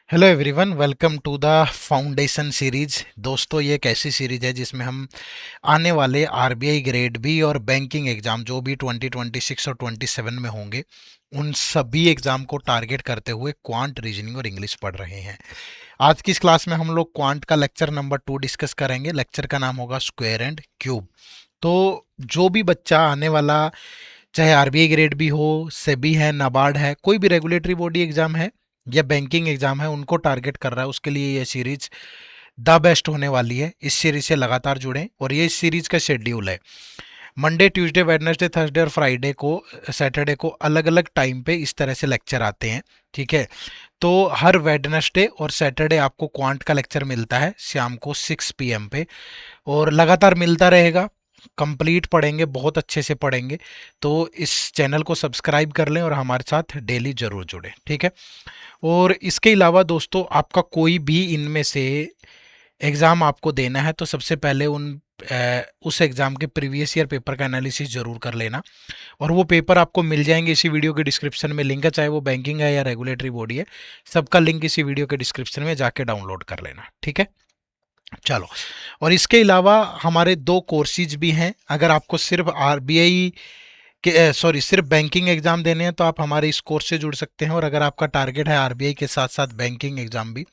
Hello everyone, welcome to the foundation series. दोस्तों, ये एक ऐसी सीरीज है जिसमें हम आने वाले आरबीआई ग्रेड बी और बैंकिंग एग्जाम जो भी 2026 और 27 में होंगे, उन सभी एग्जाम को टारगेट करते हुए क्वांट, रीजनिंग और इंग्लिश पढ़ रहे हैं। आज की इस क्लास में हम लोग क्वांट का लेक्चर नंबर 2 डिस्कस करेंगे। लेक्चर का नाम होगा स्क्वायर एंड क्यूब। तो जो भी बच्चा आने वाला, चाहे आरबीआई ग्रेड भी हो, सेबी है, नाबार्ड है, कोई भी रेगुलेटरी बॉडी एग्जाम है या बैंकिंग एग्जाम है, उनको टारगेट कर रहा है, उसके लिए ये सीरीज द बेस्ट होने वाली है। इस सीरीज से लगातार जुड़ें। और ये इस सीरीज का शेड्यूल है, मंडे, ट्यूसडे, वेडनेसडे, थर्सडे और फ्राइडे को, सैटरडे को अलग अलग टाइम पे इस तरह से लेक्चर आते हैं। ठीक है, तो हर वेडनेसडे और सैटरडे आपको क्वांट का लेक्चर मिलता है शाम को 6 PM पे, और लगातार मिलता रहेगा। कंप्लीट पढ़ेंगे, बहुत अच्छे से पढ़ेंगे। तो इस चैनल को सब्सक्राइब कर लें और हमारे साथ डेली जरूर जुड़ें। ठीक है, और इसके अलावा दोस्तों, आपका कोई भी इनमें से एग्ज़ाम आपको देना है तो सबसे पहले उस एग्ज़ाम के प्रीवियस ईयर पेपर का एनालिसिस जरूर कर लेना। और वो पेपर आपको मिल जाएंगे, इसी वीडियो के डिस्क्रिप्शन में लिंक है, चाहे वो बैंकिंग है या रेगुलेटरी बॉडी है, सबका लिंक इसी वीडियो के डिस्क्रिप्शन में जाके डाउनलोड कर लेना। ठीक है, चलो। और इसके अलावा हमारे दो कोर्सेज भी हैं। अगर आपको सिर्फ आरबीआई के सिर्फ बैंकिंग एग्जाम देने हैं तो आप हमारे इस कोर्स से जुड़ सकते हैं। और अगर आपका टारगेट है आरबीआई के साथ साथ बैंकिंग एग्जाम भी,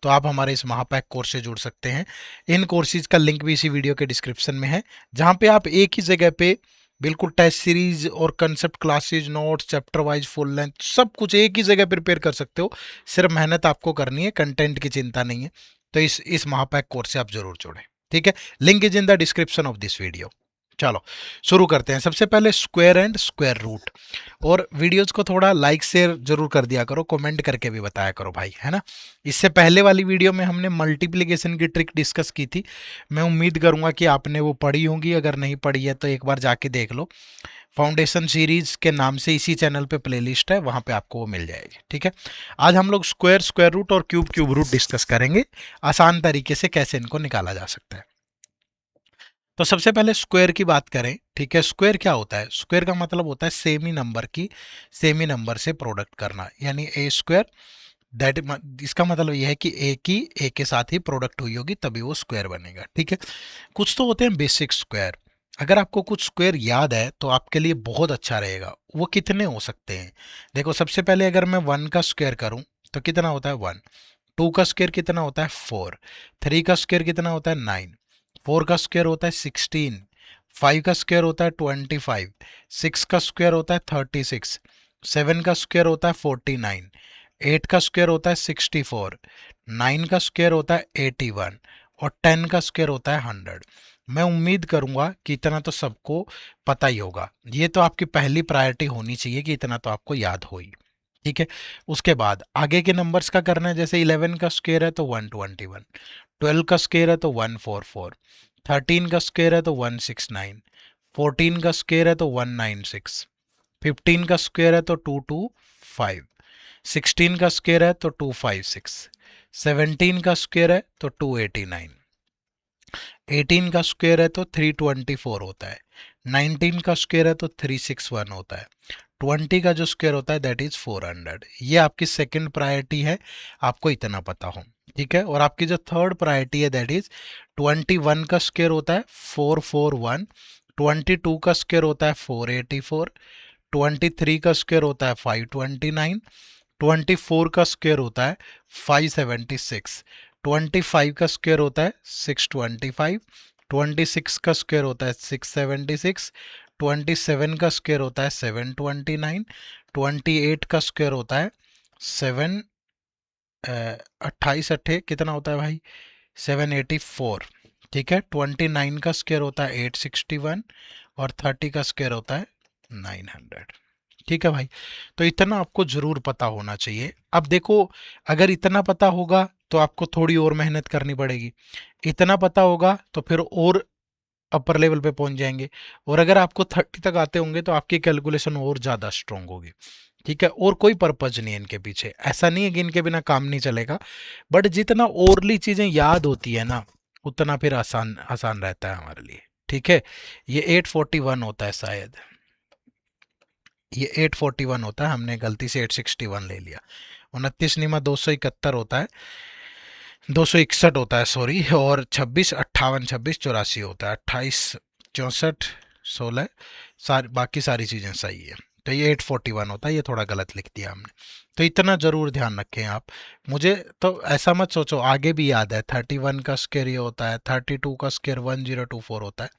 तो आप हमारे इस महापैक कोर्स से जुड़ सकते हैं। इन कोर्सेज का लिंक भी इसी वीडियो के डिस्क्रिप्शन में है, जहाँ पे आप एक ही जगह पे बिल्कुल टेस्ट सीरीज और concept classes, notes, chapter wise, full length, सब कुछ एक ही जगह प्रिपेयर कर सकते हो। सिर्फ मेहनत आपको करनी है, कंटेंट की चिंता नहीं है। तो इस महापैक कोर्स से आप जरूर जुड़ें। ठीक है, link is in the description of this video. चलो शुरू करते हैं। सबसे पहले स्क्वायर एंड स्क्वायर रूट। और वीडियोज को थोड़ा लाइक शेयर जरूर कर दिया करो, कमेंट करके भी बताया करो भाई, है ना। इससे पहले वाली वीडियो में हमने मल्टीप्लिकेशन की ट्रिक डिस्कस की थी। मैं उम्मीद करूंगा कि आपने वो पढ़ी होंगी। अगर नहीं पढ़ी है तो एक बार जाके देख लो। फाउंडेशन सीरीज के नाम से इसी चैनल पे प्लेलिस्ट है, वहां पे आपको वो मिल जाएगी। ठीक है, आज हम लोग स्क्वायर, स्क्वायर रूट और क्यूब, क्यूब रूट डिस्कस करेंगे, आसान तरीके से कैसे इनको निकाला जा सकता है। तो सबसे पहले स्क्वायर की बात करें। ठीक है, स्क्वायर क्या होता है? स्क्वायर का मतलब होता है सेमी नंबर की सेमी नंबर से प्रोडक्ट करना, यानी ए स्क्वायर। दैट इसका मतलब यह है कि ए की ए के साथ ही प्रोडक्ट हुई होगी तभी वो स्क्वायर बनेगा। ठीक है, कुछ तो होते हैं बेसिक स्क्वायर। अगर आपको कुछ स्क्वायर याद है तो आपके लिए बहुत अच्छा रहेगा। वो कितने हो सकते हैं? देखो, सबसे पहले अगर मैं 1 का स्क्वायर करूं तो कितना होता है? 1। 2 का स्क्वायर कितना होता है? 4। 3 का स्क्वायर कितना होता है? 9। 4 का स्क्वायर होता है 16। 5 का स्क्वायर होता है 25। 6 का स्क्वायर होता है 36। 7 का स्क्वायर होता है 49। 8 का स्क्वायर होता है 64। 9 का स्क्वायर होता है 81। और 10 का स्क्वायर होता है 100। मैं उम्मीद करूंगा कि इतना तो सबको पता ही होगा। ये तो आपकी पहली प्रायोरिटी होनी चाहिए कि इतना तो आपको याद हो ही। ठीक है, उसके बाद आगे के नंबर्स का करना है। जैसे 11 का स्क्वायर है तो 121। 12 का स्क्वायर है तो 144। 13 का स्क्वायर है तो 169। 14 का स्क्वायर है तो 196। 15 का स्क्वायर है तो 225। 16 का स्क्वायर है तो 256। 17 का स्क्वायर है तो 289। 18 का स्क्वायर है तो 324 होता है। 19 का स्क्वायर है तो 361 होता है। 20 का जो स्क्वायर होता है दैट इज 400। ये आपकी सेकंड प्रायोरिटी है, आपको इतना पता हो। ठीक है, और आपकी जो थर्ड प्रायोरिटी है दैट इज 21 का स्क्वायर होता है 441। 22 का स्क्वायर होता है 484। 23 का स्क्वायर होता है 529। 24 का स्क्वायर होता है 576। 25 का स्क्वायर होता है 625। 26 का स्क्वायर होता है 676। 27 का स्क्वायर होता है 729। 28 का स्क्वायर होता है 7, 28 अट्ठे कितना होता है भाई? 784। ठीक है, 29 का स्क्वायर होता है 861। और 30 का स्क्वायर होता है 900। ठीक है भाई, तो इतना आपको जरूर पता होना चाहिए। अब देखो, अगर इतना पता होगा तो आपको थोड़ी और मेहनत करनी पड़ेगी। इतना पता होगा तो फिर और अपर लेवल पे पहुंच जाएंगे। और अगर आपको 30 तक आते होंगे तो आपकी कैलकुलेशन और ज़्यादा स्ट्रांग होगी। ठीक है, और कोई पर्पज नहीं है इनके पीछे। ऐसा नहीं है कि इनके बिना काम नहीं चलेगा, बट जितना ओरली चीज़ें याद होती है ना, उतना फिर आसान आसान रहता है हमारे लिए। ठीक है, ये 841 होता है शायद। ये 841 होता है, हमने गलती से 861 ले लिया। 29 निमा 271 होता है, 261 होता है सॉरी, और 26 58 26 84 होता है, 28 64 16 बाकी सारी चीज़ें सही है। तो ये 841 होता है, ये थोड़ा गलत लिख दिया हमने। तो इतना ज़रूर ध्यान रखें आप। मुझे तो ऐसा मत सोचो, आगे भी याद है 31 का स्क्वायर ये होता है, 32 का स्क्वायर 1024 होता है।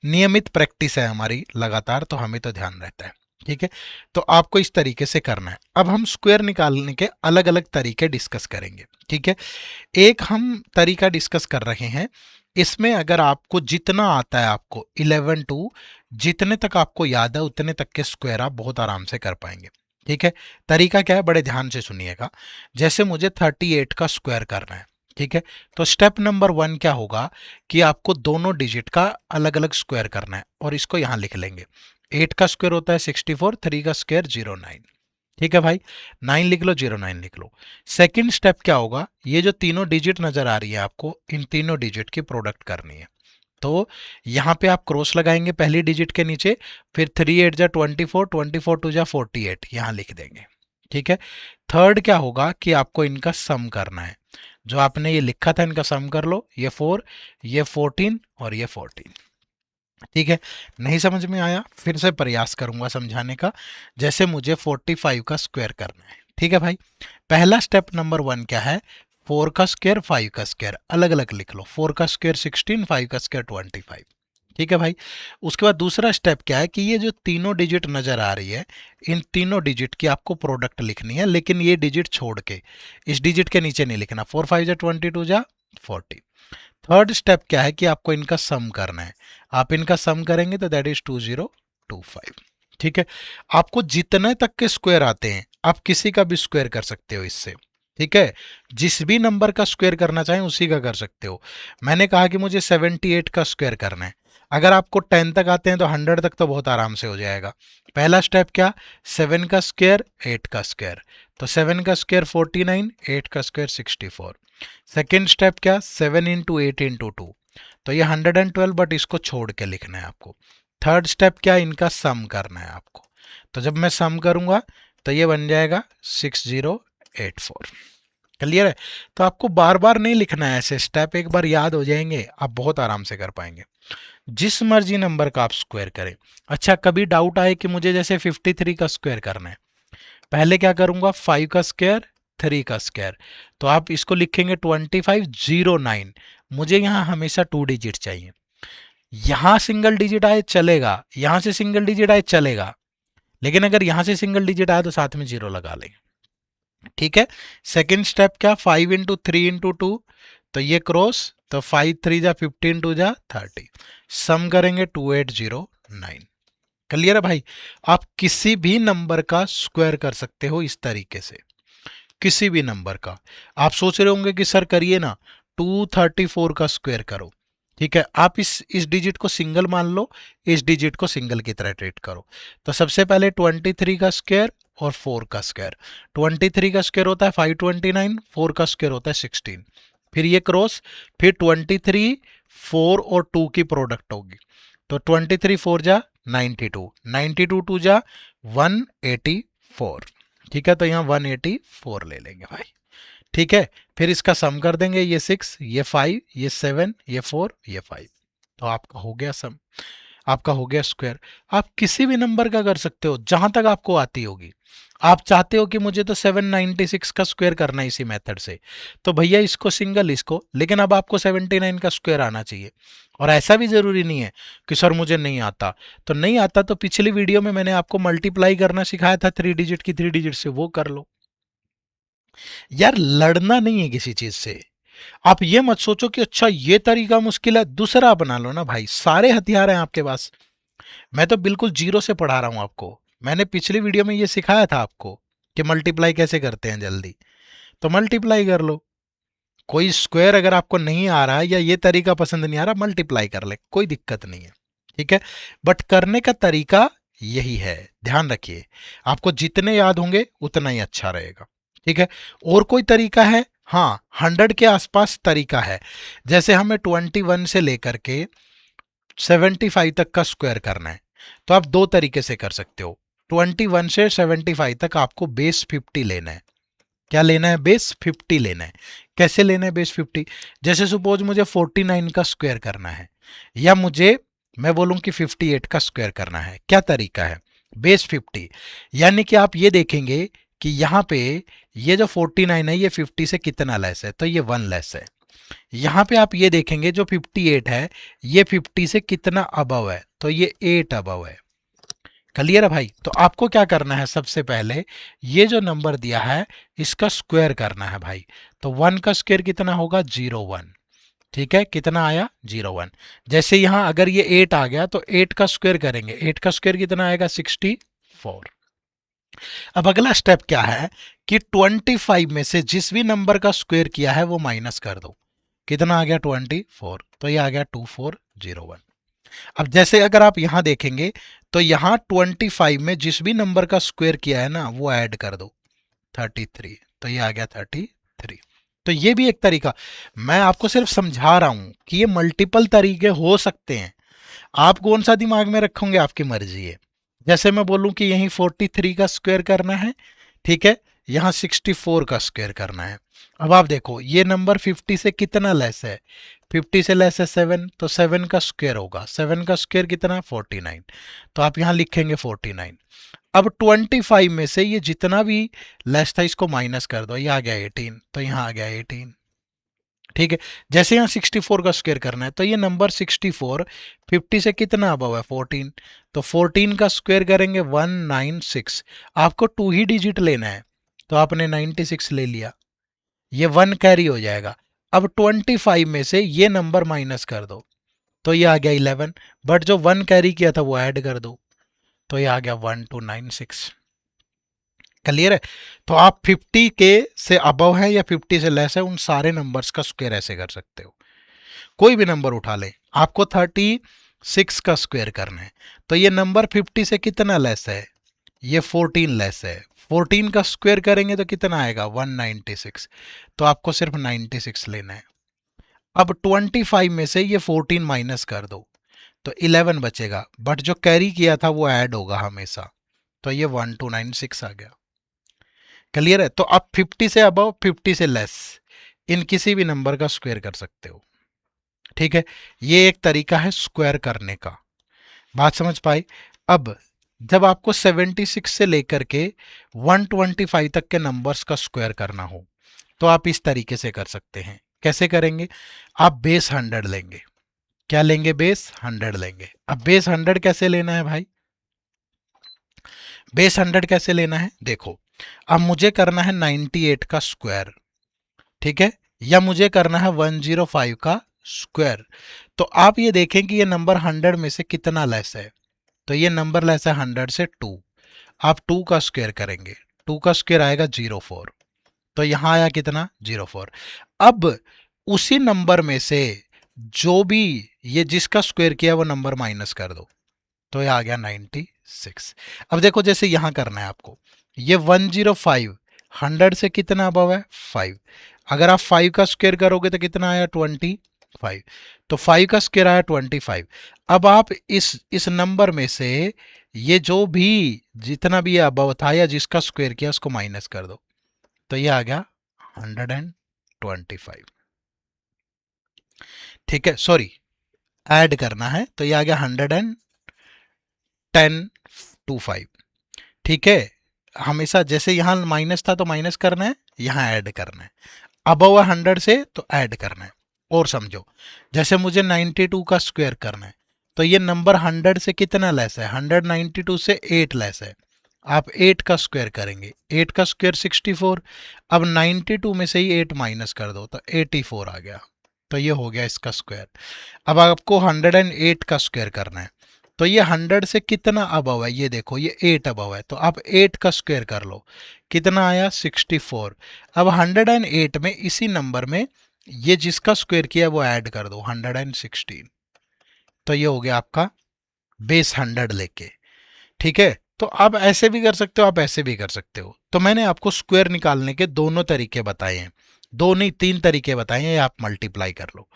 नियमित प्रैक्टिस है हमारी लगातार, तो हमें तो ध्यान रहता है। ठीक है, तो आपको इस तरीके से करना है। अब हम स्क्वायर निकालने के अलग अलग तरीके डिस्कस करेंगे। ठीक है, एक हम तरीका डिस्कस कर रहे हैं, इसमें अगर आपको जितना आता है, आपको 11 टू जितने तक आपको याद है उतने तक के स्क्वायर आप बहुत आराम से कर पाएंगे। ठीक है, तरीका क्या है, बड़े ध्यान से सुनिएगा। जैसे मुझे 38 का स्क्वायर करना है, ठीक है, तो स्टेप नंबर 1 क्या होगा कि आपको दोनों डिजिट का अलग अलग स्क्वायर करना है, और इसको यहां लिख लेंगे। 8 का स्क्वायर होता है 64, 3 का स्क्वायर 09। ठीक है भाई, 9 लिख लो, 09 लिख लो। सेकंड स्टेप क्या होगा, ये जो तीनों डिजिट नजर आ रही है आपको, इन तीनों डिजिट की प्रोडक्ट करनी है। तो यहां पे आप क्रॉस लगाएंगे पहली डिजिट के नीचे, फिर 3 8 जा 24, 24 2 जा 48 यहां लिख देंगे। ठीक है, थर्ड क्या होगा कि आपको इनका सम करना है। जो आपने ये लिखा था इनका सम कर लो, ये 4, ये 14 और ये 14। ठीक है, नहीं समझ में आया, फिर से प्रयास करूंगा समझाने का। जैसे मुझे 45 का स्क्वायर करना है। ठीक है भाई, पहला स्टेप नंबर 1 क्या है, 4 का स्क्वायर 5 का स्क्वायर अलग अलग लिख लो। 4 का स्क्वायर 16, 5 का स्क्वायर 25। ठीक है भाई, उसके बाद दूसरा स्टेप क्या है कि ये जो तीनों डिजिट नजर आ रही है, इन तीनों डिजिट की आपको प्रोडक्ट लिखनी है, लेकिन ये डिजिट छोड़ के इस डिजिट के नीचे नहीं लिखना। 4 5 जा 22 जा 40। थर्ड स्टेप क्या है कि आपको इनका सम करना है। आप इनका सम करेंगे तो दैट इज 2025। ठीक है, आपको जितने तक के स्क्वायर आते हैं आप किसी का भी स्क्वायर कर सकते हो इससे। ठीक है, जिस भी नंबर का स्क्वायर करना चाहें उसी का कर सकते हो। मैंने कहा कि मुझे 78 का स्क्वायर करना है। अगर आपको 10 तक आते हैं तो 100 तक तो बहुत आराम से हो जाएगा। पहला स्टेप क्या, 7 का स्क्वायर 8 का स्क्वायर, तो 7 का स्क्वायर 49, 8 का स्क्वायर 64। सेकेंड स्टेप क्या, 7 इंटू 8 इंटू 2, तो ये 112, बट इसको छोड़ के लिखना है आपको। थर्ड स्टेप क्या, इनका सम करना है आपको। तो जब मैं सम करूंगा तो ये बन जाएगा 6084। क्लियर है, तो आपको बार बार नहीं लिखना है, ऐसे स्टेप एक बार याद हो जाएंगे, आप बहुत आराम से कर पाएंगे। जिस मर्जी नंबर का आप स्क्वायर करें। अच्छा, कभी डाउट आए कि मुझे जैसे 53 का स्क्वायर करना है, पहले क्या करूंगा, 5 का स्क्वायर 3 का स्क्वायर, तो आप इसको लिखेंगे 2509। मुझे यहां हमेशा 2 डिजिट चाहिए। यहां सिंगल डिजिट आए चलेगा, यहां से सिंगल डिजिट आए चलेगा, लेकिन अगर यहां से सिंगल डिजिट आए तो साथ में जीरो लगा लें। ठीक है, सेकेंड स्टेप क्या, 5 इंटू 3 इंटू 2, तो ये क्रॉस, तो 5 3 जा 15 2 जा 30, सम करेंगे 2809। क्लियर है भाई, आप किसी भी नंबर का स्क्वायर कर सकते हो इस तरीके से, किसी भी नंबर का। आप सोच रहे होंगे कि सर करिए ना, 234 का स्क्वायर करो। ठीक है, आप इस डिजिट को सिंगल मान लो, इस डिजिट को सिंगल की तरह ट्रीट करो। तो सबसे पहले 23 का स्क्वायर और 4 का स्क्वायर। 23 का स्क्वायर होता है 529, 4 का स्क्वायर होता है 16। फिर ये क्रॉस, फिर 23 4 और 2 की प्रोडक्ट होगी, तो 23 4 जा 92, 92 2 जा 184। ठीक है, तो यहाँ 184 ले लेंगे भाई। ठीक है, फिर इसका सम कर देंगे, ये 6 ये 5 ये 7 ये 4 ये 5, तो आपका हो गया सम, आपका हो गया स्क्वायर। आप किसी भी नंबर का कर सकते हो जहां तक आपको आती होगी। आप चाहते हो कि मुझे तो 796 का स्क्वायर करना है इसी मेथड से, तो भैया इसको सिंगल इसको, लेकिन अब आपको 79 का स्क्वायर आना चाहिए। और ऐसा भी जरूरी नहीं है कि सर मुझे नहीं आता, तो नहीं आता तो पिछली वीडियो में मैंने आपको मल्टीप्लाई करना सिखाया था 3 डिजिट की 3 डिजिट से, वो कर लो। यार लड़ना नहीं है किसी चीज से। आप ये मत सोचो कि अच्छा ये तरीका मुश्किल है, दूसरा बना लो ना भाई, सारे हथियार हैं आपके पास। मैं तो बिल्कुल जीरो से पढ़ा रहा हूं आपको। मैंने पिछली वीडियो में ये सिखाया था आपको कि मल्टीप्लाई कैसे करते हैं जल्दी, तो मल्टीप्लाई कर लो। कोई स्क्वायर अगर आपको नहीं आ रहा है या ये तरीका पसंद नहीं आ रहा, मल्टीप्लाई कर ले, कोई दिक्कत नहीं है। ठीक है, बट करने का तरीका यही है, ध्यान रखिए। आपको जितने याद होंगे उतना ही अच्छा रहेगा। ठीक है, और कोई तरीका है, हाँ 100 के आसपास तरीका है। जैसे हमें 21 से लेकर के 75 तक का स्क्वायर करना है, तो आप दो तरीके से कर सकते हो। 21 से 75 तक आपको बेस 50 लेना है। क्या लेना है, बेस 50 लेना है। कैसे लेना है बेस 50? जैसे सपोज मुझे 49 का स्क्वायर करना है, या मुझे मैं बोलूं कि 58 का स्क्वायर करना है, क्या तरीका है, बेस 50। यानी कि आप ये देखेंगे कि यहाँ पे ये जो 49 है ये 50 से कितना लेस है, तो ये 1 लेस है। यहाँ पे आप ये देखेंगे जो 58 है ये 50 से कितना अबव है, तो ये 8 अबव है। क्लियर है भाई? तो आपको क्या करना है, सबसे पहले ये जो नंबर दिया है इसका स्क्वायर करना है भाई। तो 1 का स्क्वायर कितना होगा, 01। ठीक है, कितना आया, 01। जैसे यहां अगर ये 8 आ गया तो 8 का स्क्वायर करेंगे, 8 का स्क्वायर कितना आएगा, 64। अब अगला स्टेप क्या है कि 25 में से जिस भी नंबर का स्क्वायर किया है वो माइनस कर दो। कितना आ गया, 24। तो ये आ गया 2401। अब जैसे अगर आप यहां देखेंगे तो यहां 25 में जिस भी नंबर का स्क्वायर किया है ना वो ऐड कर दो, 33। तो ये आ गया 33। तो ये भी एक तरीका, मैं आपको सिर्फ समझा रहा हूं कि ये मल्टीपल तरीके हो सकते हैं। आप कौन सा दिमाग में रखोगे आपकी मर्जी है। जैसे मैं बोलूं कि यहीं 43 का स्क्वायर करना है, ठीक है, यहां 64 का स्क्वायर करना है। अब आप देखो ये नंबर 50 से कितना लेस है, 50 से लेस है 7, तो 7 का स्क्वायर होगा, 7 का स्क्वायर कितना, 49। तो आप यहां लिखेंगे 49। अब 25 में से ये जितना भी लेस था इसको माइनस कर दो, ये आ गया 18, तो यहां आ गया 18। ठीक है, जैसे यहाँ 64 का स्क्वायर करना है तो ये नंबर 64 50 से कितना अबव है, 14। तो 14 का स्क्वायर करेंगे 196। आपको 2 ही डिजिट लेना है, तो आपने 96 ले लिया, ये 1 कैरी हो जाएगा। अब 25 में से ये नंबर माइनस कर दो, तो ये आ गया 11। बट जो 1 कैरी किया था वो ऐड कर दो, तो ये आ गया 1296। क्लियर है? तो आप 50 के से अबव है या 50 से लेस है उन सारे नंबर्स का स्क्वायर ऐसे कर सकते हो। कोई भी नंबर उठा ले, आपको 36 का स्क्वायर करना है, तो ये नंबर 50 से कितना लेस है, ये 14 लेस है। 14 का स्क्वायर करेंगे तो कितना आएगा, 196। तो आपको सिर्फ 96 लेना है। अब 25 में से ये 14 माइनस कर दो, तो 11 बचेगा, बट जो कैरी किया था वो ऐड होगा हमेशा, तो ये 1296 आ गया। क्लियर है? तो आप 50 से अबव 50 से लेस इन किसी भी नंबर का स्क्वायर कर सकते हो। ठीक है, ये एक तरीका है स्क्वायर करने का। बात समझ पाई? अब जब आपको 76 से लेकर के 125 तक के नंबर्स का स्क्वायर करना हो तो आप इस तरीके से कर सकते हैं। कैसे करेंगे, आप बेस 100 लेंगे। क्या लेंगे, बेस 100 लेंगे। अब बेस 100 कैसे लेना है भाई, बेस 100 कैसे लेना है, देखो अब मुझे करना है 98 का स्क्वायर, ठीक है, या मुझे करना है 105 का स्क्वायर। तो आप ये देखें कि ये नंबर 100 में से कितना लेस है, तो ये नंबर लेस है 100 से 2। आप 2 का स्क्वायर करेंगे, 2 का स्क्वायर आएगा 04। तो यहां आया कितना, 04। अब उसी नंबर में से जो भी ये जिसका स्क्वायर किया वो नंबर माइनस कर दो, तो ये आ गया 96। अब देखो जैसे यहां करना है आपको, ये 105 100 से कितना अबव है, 5। अगर आप 5 का स्क्वायर करोगे तो कितना आया, 25। तो 5 का स्क्वायर आया 25। अब आप इस नंबर में से ये जो भी जितना भी ये अबव था या जिसका स्क्वायर किया उसको माइनस कर दो, तो ये आ गया 125। ठीक है, सॉरी ऐड करना है, तो ये आ गया 110 ठीक है, हमेशा जैसे यहाँ माइनस था तो माइनस करना है, यहाँ ऐड करना है। अबव 100 से तो ऐड करना है। और समझो, जैसे मुझे 92 का स्क्वायर करना है, तो ये नंबर 100 से कितना लेस है, 192 से 8 लेस है। आप 8 का स्क्वायर करेंगे, 8 का स्क्वायर 64। अब 92 में से ही 8 माइनस कर दो तो 84 आ गया, तो ये हो गया इसका स्क्वायर। अब आपको 108 का स्क्वायर करना है, तो ये 100 से कितना अबव है, ये देखो ये 8 अबव है, तो आप 8 का स्क्वायर कर लो, कितना आया, 64। अब 108 में इसी नंबर में ये जिसका स्क्वायर किया वो ऐड कर दो, 116। तो ये हो गया आपका बेस 100 लेके। ठीक है, तो आप ऐसे भी कर सकते हो, आप ऐसे भी कर सकते हो। तो मैंने आपको स्क्वायर निकालने के दोनों तरीके बताए हैं, दो नहीं 3 तरीके बताए हैं, आप मल्टीप्लाई कर लो।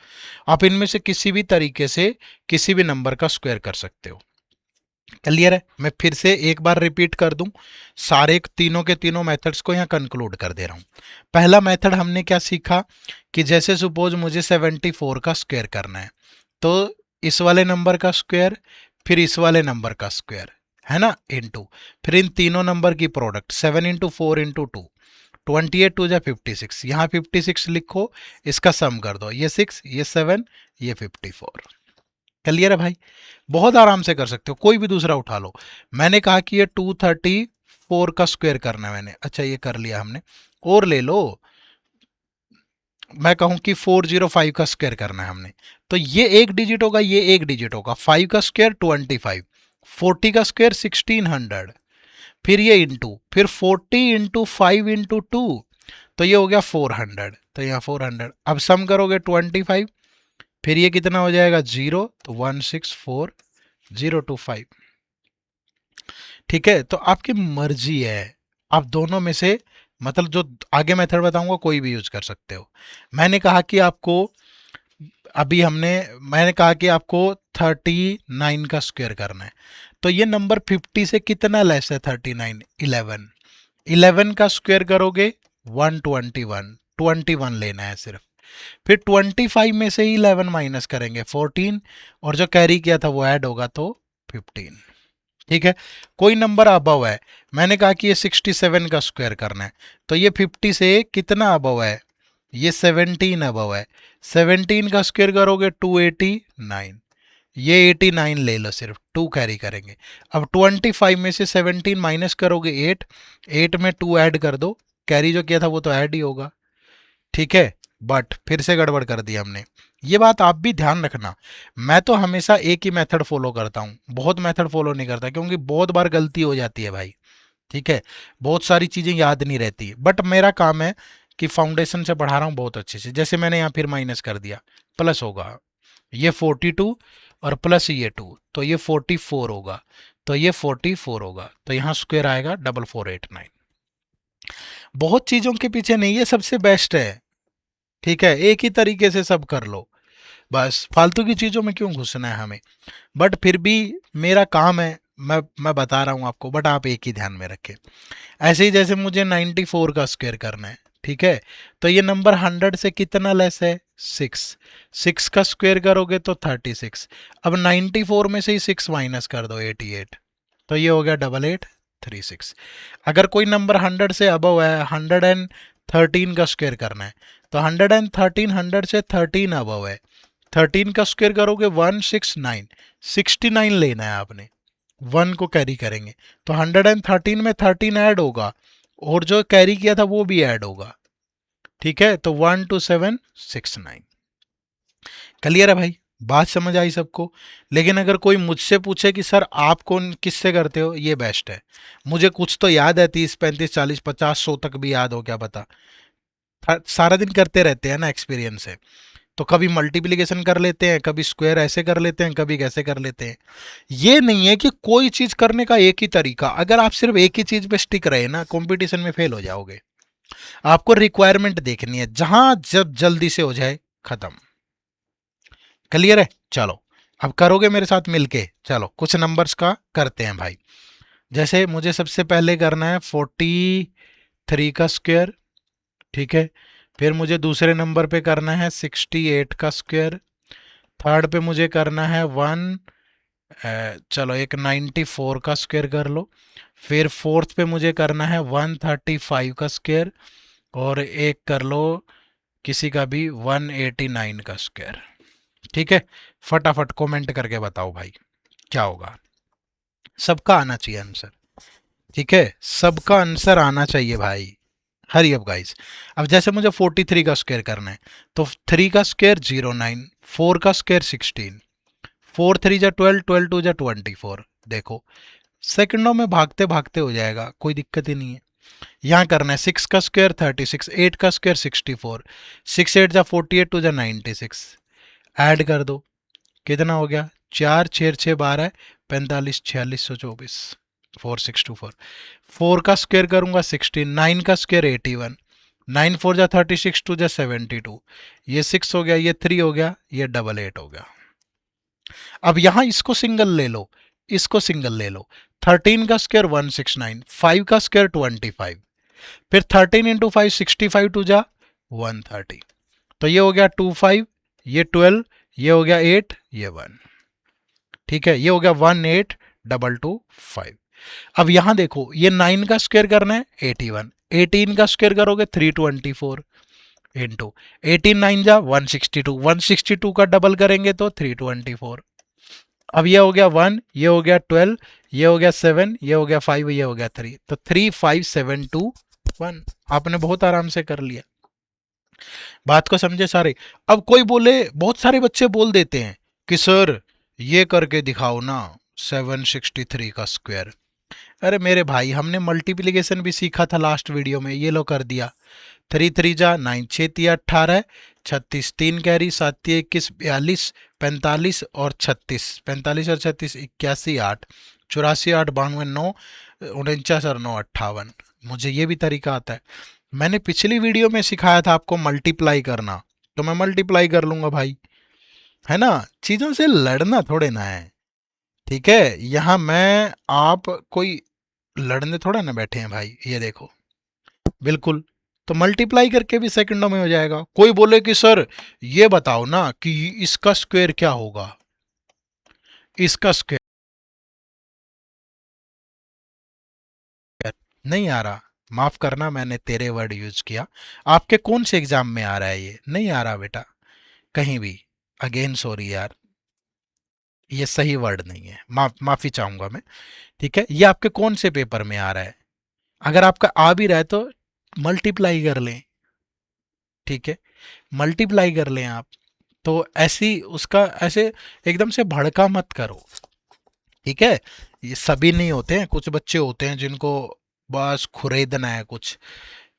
आप इनमें से किसी भी तरीके से किसी भी नंबर का स्क्वायर कर सकते हो। क्लियर है? मैं फिर से एक बार रिपीट कर दूं, सारे तीनों के तीनों मेथड्स को यहाँ कंक्लूड कर दे रहा हूं। पहला मेथड हमने क्या सीखा कि जैसे सपोज मुझे 74 का स्क्वायर करना है, तो इस वाले नंबर का स्क्वायर फिर इस वाले नंबर का स्क्वायर, है ना, इनटू फिर इन तीनों नंबर की प्रोडक्ट, 7 इंटू 4 इंटू 2, 28 टू जा 56, यहाँ 56 लिखो, इसका सम कर दो, ये 6 ये 7 ये 54। क्लियर है भाई? बहुत आराम से कर सकते हो, कोई भी दूसरा उठा लो। मैंने कहा कि ये 234 का स्क्वायर करना है मैंने, अच्छा ये कर लिया हमने। और ले लो, मैं कहूं कि 405 का स्क्वायर करना है हमने, तो ये एक डिजिट होगा, ये एक डिजिट होगा। 5 का स्क्वायर 25, 40 का स्क्वायर 1600, फिर ये इंटू, फिर 40 इंटू 5 इंटू 2, तो ये हो गया 400, तो यहाँ 400। अब सम करोगे 25, फिर ये कितना हो जाएगा 0, तो 164025। ठीक है, तो आपकी मर्जी है, आप दोनों में से, मतलब जो आगे मेथड बताऊंगा कोई भी यूज कर सकते हो। मैंने कहा कि आपको, अभी मैंने कहा कि आपको 39 का स्क्वायर करना है, तो ये नंबर 50 से कितना लेस है 39? 11। 11 का स्क्वायर करोगे 121, 21 लेना है सिर्फ। फिर 25 में से ही 11 माइनस करेंगे 14, और जो कैरी किया था वो ऐड होगा तो 15। ठीक है, कोई नंबर अबव है, मैंने कहा कि ये 67 का स्क्वायर करना है, तो ये 50 से कितना अबव है? ये 17 अबव है। 17 का स्क्वायर करोगे 289, ये 89 ले लो, सिर्फ 2 कैरी करेंगे। अब 25 में से 17 माइनस करोगे 8, 8 में 2 ऐड कर दो, कैरी जो किया था वो तो ऐड ही होगा। ठीक है, बट फिर से गड़बड़ कर दी हमने, ये बात आप भी ध्यान रखना। मैं तो हमेशा एक ही मेथड फॉलो करता हूँ, बहुत मेथड फॉलो नहीं करता, क्योंकि बहुत बार गलती हो जाती है भाई। ठीक है, बहुत सारी चीज़ें याद नहीं रहती, बट मेरा काम है कि फाउंडेशन से पढ़ा रहा हूँ बहुत अच्छे से। जैसे मैंने यहाँ फिर माइनस कर दिया, प्लस होगा ये 42, और प्लस ये 2, तो ये 44 होगा, तो ये 44 होगा, तो यहाँ स्क्वायर आएगा 4489। बहुत चीज़ों के पीछे नहीं, ये सबसे बेस्ट है। ठीक है, एक ही तरीके से सब कर लो, बस फालतू की चीज़ों में क्यों घुसना है हमें। बट फिर भी मेरा काम है, मैं बता रहा हूँ आपको, बट आप एक ही ध्यान में रखें। ऐसे ही जैसे मुझे 94 का स्क्वायर करना है, ठीक है, तो ये नंबर 100 से कितना लेस है? 6। 6 का स्क्वायर करोगे तो 36। अब 94 में से ही 6 माइनस कर दो, 88, तो ये हो गया 8836। अगर कोई नंबर 100 से अबव है, 113 का स्क्वायर करना है, तो 113, 100 से 13 अबव है, 13 का स्क्वायर करोगे 169, 69 लेना है आपने, 1 को कैरी करेंगे, तो 113 में 13 ऐड होगा, और जो कैरी किया था वो भी ऐड होगा। ठीक है, तो 12769। क्लियर है भाई? बात समझ आई सबको? लेकिन अगर कोई मुझसे पूछे कि सर आप कौन किससे करते हो, ये बेस्ट है। मुझे कुछ तो याद है, 30 35 40 50 100 तक भी याद हो, क्या पता, सारा दिन करते रहते हैं ना, एक्सपीरियंस है। तो कभी मल्टीप्लिकेशन कर लेते हैं, कभी स्क्वायर ऐसे कर लेते हैं, कभी कैसे कर लेते हैं। ये नहीं है कि कोई चीज करने का एक ही तरीका, अगर आप सिर्फ एक ही चीज पे स्टिक रहे ना, कंपटीशन में फेल हो जाओगे। आपको रिक्वायरमेंट देखनी है, जहां जब जल्दी से हो जाए खत्म। क्लियर है? चलो, अब करोगे मेरे साथ मिलके, चलो कुछ नंबर्स का करते हैं भाई। जैसे मुझे सबसे पहले करना है 43 का स्क्वायर, ठीक है, फिर मुझे दूसरे नंबर पे करना है 68 का स्क्वायर, थर्ड पे मुझे करना है चलो एक 94 का स्क्वायर कर लो, फिर फोर्थ पे मुझे करना है 135 का स्क्वायर, और एक कर लो किसी का भी 189 का स्क्वायर। ठीक है, फटाफट कमेंट करके बताओ भाई क्या होगा। सबका आना चाहिए आंसर, ठीक है, सबका आंसर आना चाहिए भाई। Hurry up guys. अब जैसे मुझे 43 का स्क्वायर करना है, तो 3 का स्क्वायर 09, 4 का स्क्वायर 16, 4 3 जा 12, 12 2 जा 24। देखो सेकंडों में भागते भागते हो जाएगा, कोई दिक्कत ही नहीं है। यहाँ करना है 6 का स्क्वायर 36, 8 का स्क्वायर 64, 6 8 जा 48, 2 जा 96, ऐड कर दो, कितना हो गया? 4 6 6 12, 45 4624, 4624। 4 का स्क्वायर करूंगा 16, 9 का स्क्वायर 81, 9 4 जा 36, 2 जा 72, ये 6 हो गया, ये 3 हो गया, ये 88 हो गया। अब यहां इसको सिंगल ले लो, इसको सिंगल ले लो। 13 का स्क्वायर 169, 5 का स्क्वायर 25, फिर 13 इंटू 5 65 टू जा 130, तो ये हो गया 25, ये 12, ये हो गया 8, ये 1। ठीक है, ये हो गया 18225। अब यहां देखो ये 9 का स्क्वायर करना है 81, 18 का स्क्वायर करोगे 324 इंटू 18 9 जा 162, 162 का डबल करेंगे तो 324। अब ये हो गया 1, ये हो गया 12, ये हो गया 7, ये हो गया 5, ये हो गया 3, तो 35721 आपने बहुत आराम से कर लिया। बात को समझे सारे। अब कोई बोले, बहुत सारे बच्चे बोल देते हैं कि सर ये करके दिखाओ ना 763 का स्क्वायर। अरे मेरे भाई, हमने मल्टीप्लिकेशन भी सीखा था लास्ट वीडियो में, ये लो कर दिया। 3 3 जा 9, 6 तिया 18, 36 3 कैरी 7 तिया 21 42 45 और 36, 45 और 36 81 8 84 8 92 9 49 और 9 58। मुझे ये भी तरीका आता है। मैंने पिछली वीडियो में सिखाया था आपको मल्टीप्लाई करना, तो मैं मल्टीप्लाई कर लूंगा भाई, है ना। चीजों से लड़ना थोड़े ना है, ठीक है। यहां मैं आप कोई लड़ने थोड़ा ना बैठे हैं भाई, ये देखो बिल्कुल। तो मल्टीप्लाई करके भी सेकंडों में हो जाएगा। कोई बोले कि सर ये बताओ ना कि इसका स्क्वायर क्या होगा, इसका स्क्वायर नहीं आ रहा, माफ करना मैंने तेरे वर्ड यूज किया। आपके कौन से एग्जाम में आ रहा है, ये नहीं आ रहा बेटा कहीं भी। अगेन सॉरी यार, ये सही वर्ड नहीं है, माफी चाहूंगा मैं। ठीक है, ये आपके कौन से पेपर में आ रहा है। अगर आपका आ भी रहा है तो मल्टीप्लाई कर लें, ठीक है, मल्टीप्लाई कर लें आप। तो ऐसी उसका ऐसे एकदम से भड़का मत करो, ठीक है। ये सभी नहीं होते हैं, कुछ बच्चे होते हैं जिनको बस खुरेदना है कुछ,